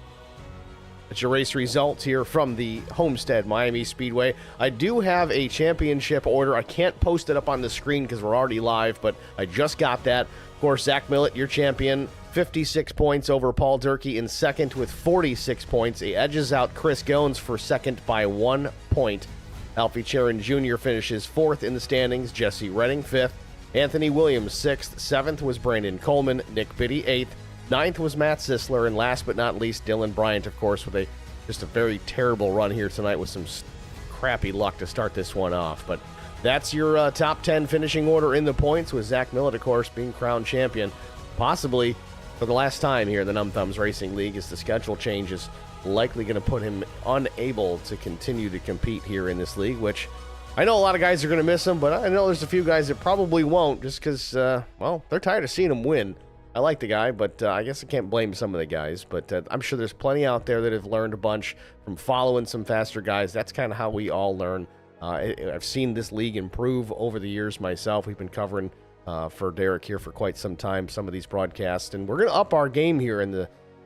That's your race results here from the Homestead-Miami Speedway. I do have a championship order. I can't post it up on the screen because we're already live, but I just got that. Of course, Zach Millett, your champion, 56 points over Paul Durkee in second with 46 points. He edges out Chris Goins for second by 1 point. Alfie Charon Jr. finishes fourth in the standings. Jesse Redding, fifth. Anthony Williams, sixth. Seventh was Brandon Coleman. Nick Biddy, eighth. Ninth was Matt Sisler. And last but not least, Dylan Bryant, of course, with just a very terrible run here tonight with some crappy luck to start this one off. But that's your top 10 finishing order in the points, with Zach Millett, of course, being crowned champion, possibly for the last time here in the Numb Thumbs Racing League, as the schedule changes. Likely going to put him unable to continue to compete here in this league, which I know a lot of guys are going to miss him, but I know there's a few guys that probably won't, just because, well, they're tired of seeing him win. I like the guy, but I guess I can't blame some of the guys. But I'm sure there's plenty out there that have learned a bunch from following some faster guys. That's kind of how we all learn. I've seen this league improve over the years myself. We've been covering for Derek here for quite some time, some of these broadcasts, and we're going to up our game here in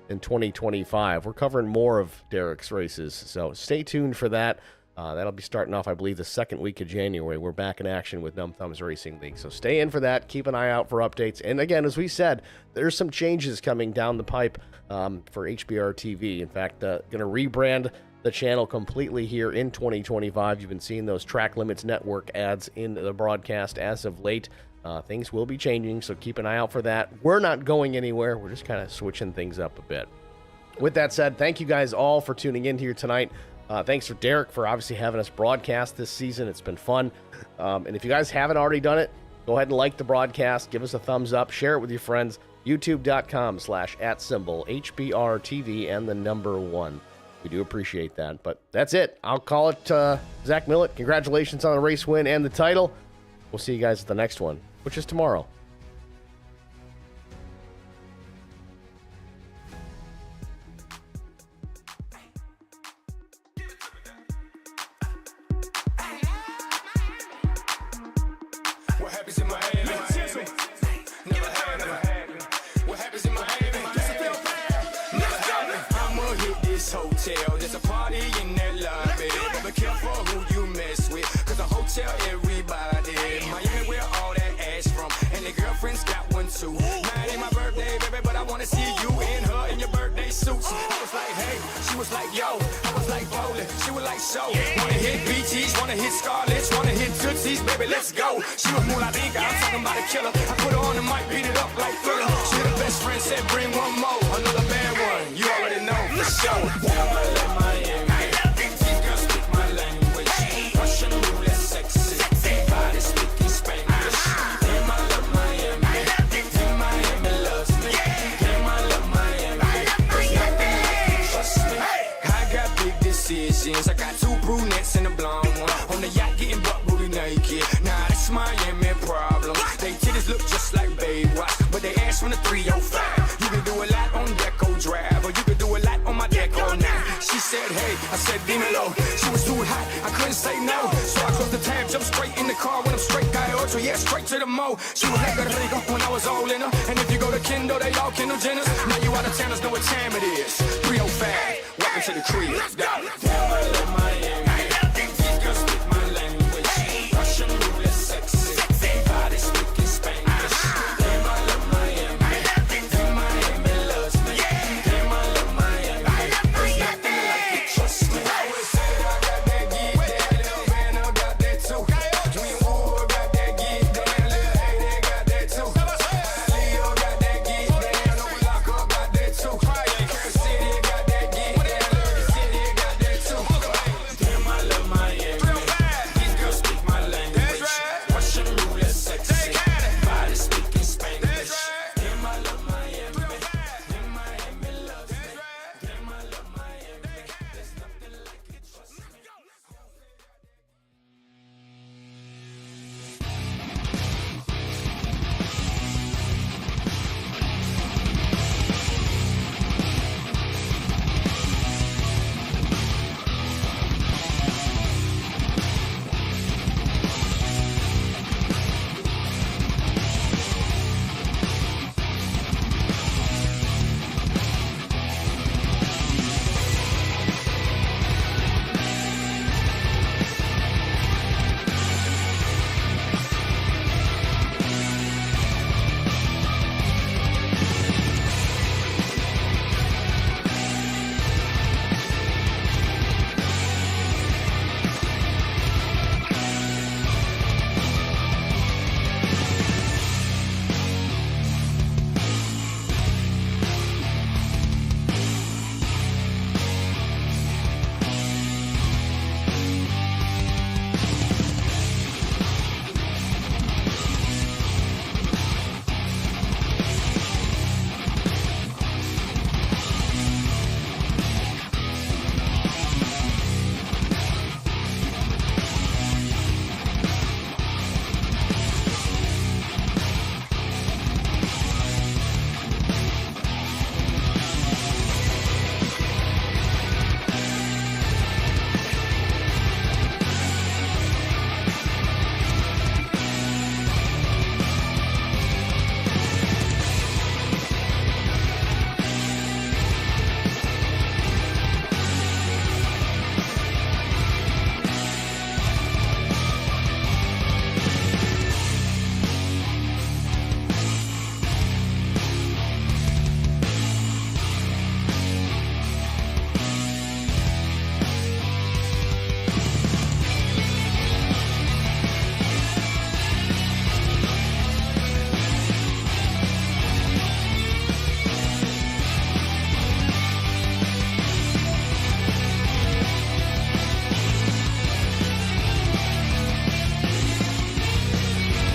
2025. We're covering more of Derek's races, so stay tuned for that. That'll be starting off, I believe, the second week of January. We're back in action with Numb Thumbs Racing League, so stay in for that. Keep an eye out for updates. And again, as we said, there's some changes coming down the pipe for HBR TV. In fact, going to rebrand the channel completely here in 2025. You've been seeing those Track Limits Network ads in the broadcast as of late. Things will be changing, so keep an eye out for that. We're not going anywhere. We're just kind of switching things up a bit. With that said, thank you guys all for tuning in here tonight. Thanks for Derek for obviously having us broadcast this season. It's been fun. And if you guys haven't already done it, go ahead and like the broadcast. Give us a thumbs up. Share it with your friends. YouTube.com/@HBRTV and the number 1. We do appreciate that. But that's it. I'll call it Zach Millett. Congratulations on the race win and the title. We'll see you guys at the next one, which is tomorrow. What happens in Miami? Never happened. What happens in Miami? Never happened. I'ma hit this hotel. There's a party in that lobby. Be careful who you mess with, cause the hotel everybody. Miami where all that ass from, and the girlfriend's got one too. Mine ain't my birthday, baby, but I wanna see you in her in your birthday suits. I was like, hey, she was like, yo. I was like, bowling, she was like, so. Wanna hit BTs, wanna hit Scarlets, wanna hit Tootsies, baby, let's go. She was more like Inca, I'm talking about a killer. I put her on the mic, beat it up like Thriller. She the best friend, said bring one more. Another bad one, you already know, for sure. Miami, these girls speak my language. Russian roulette sexy, body speaking Spanish. Damn, I love Miami. Damn, Miami loves me. Damn, I love Miami. There's nothing you can trust me. I got big decisions. I got 2 brunettes and a blonde one. On the yacht getting butt booty naked. Nah, that's Miami problem. They titties look just like Baywatch, but they ass from the 305. You can do a lot on Deco Drive, or you can do a lot on my Deco now. She said, hey, I said, dímelo. She was too hot, I couldn't say no. So I closed the tab, jumped straight in the car when I'm straight guy ocho, yeah, straight to the mo. She was like a rico when I was all in her. And if you go to Kendall, they all Kendall Jenners. Now you out of towners know what time it is.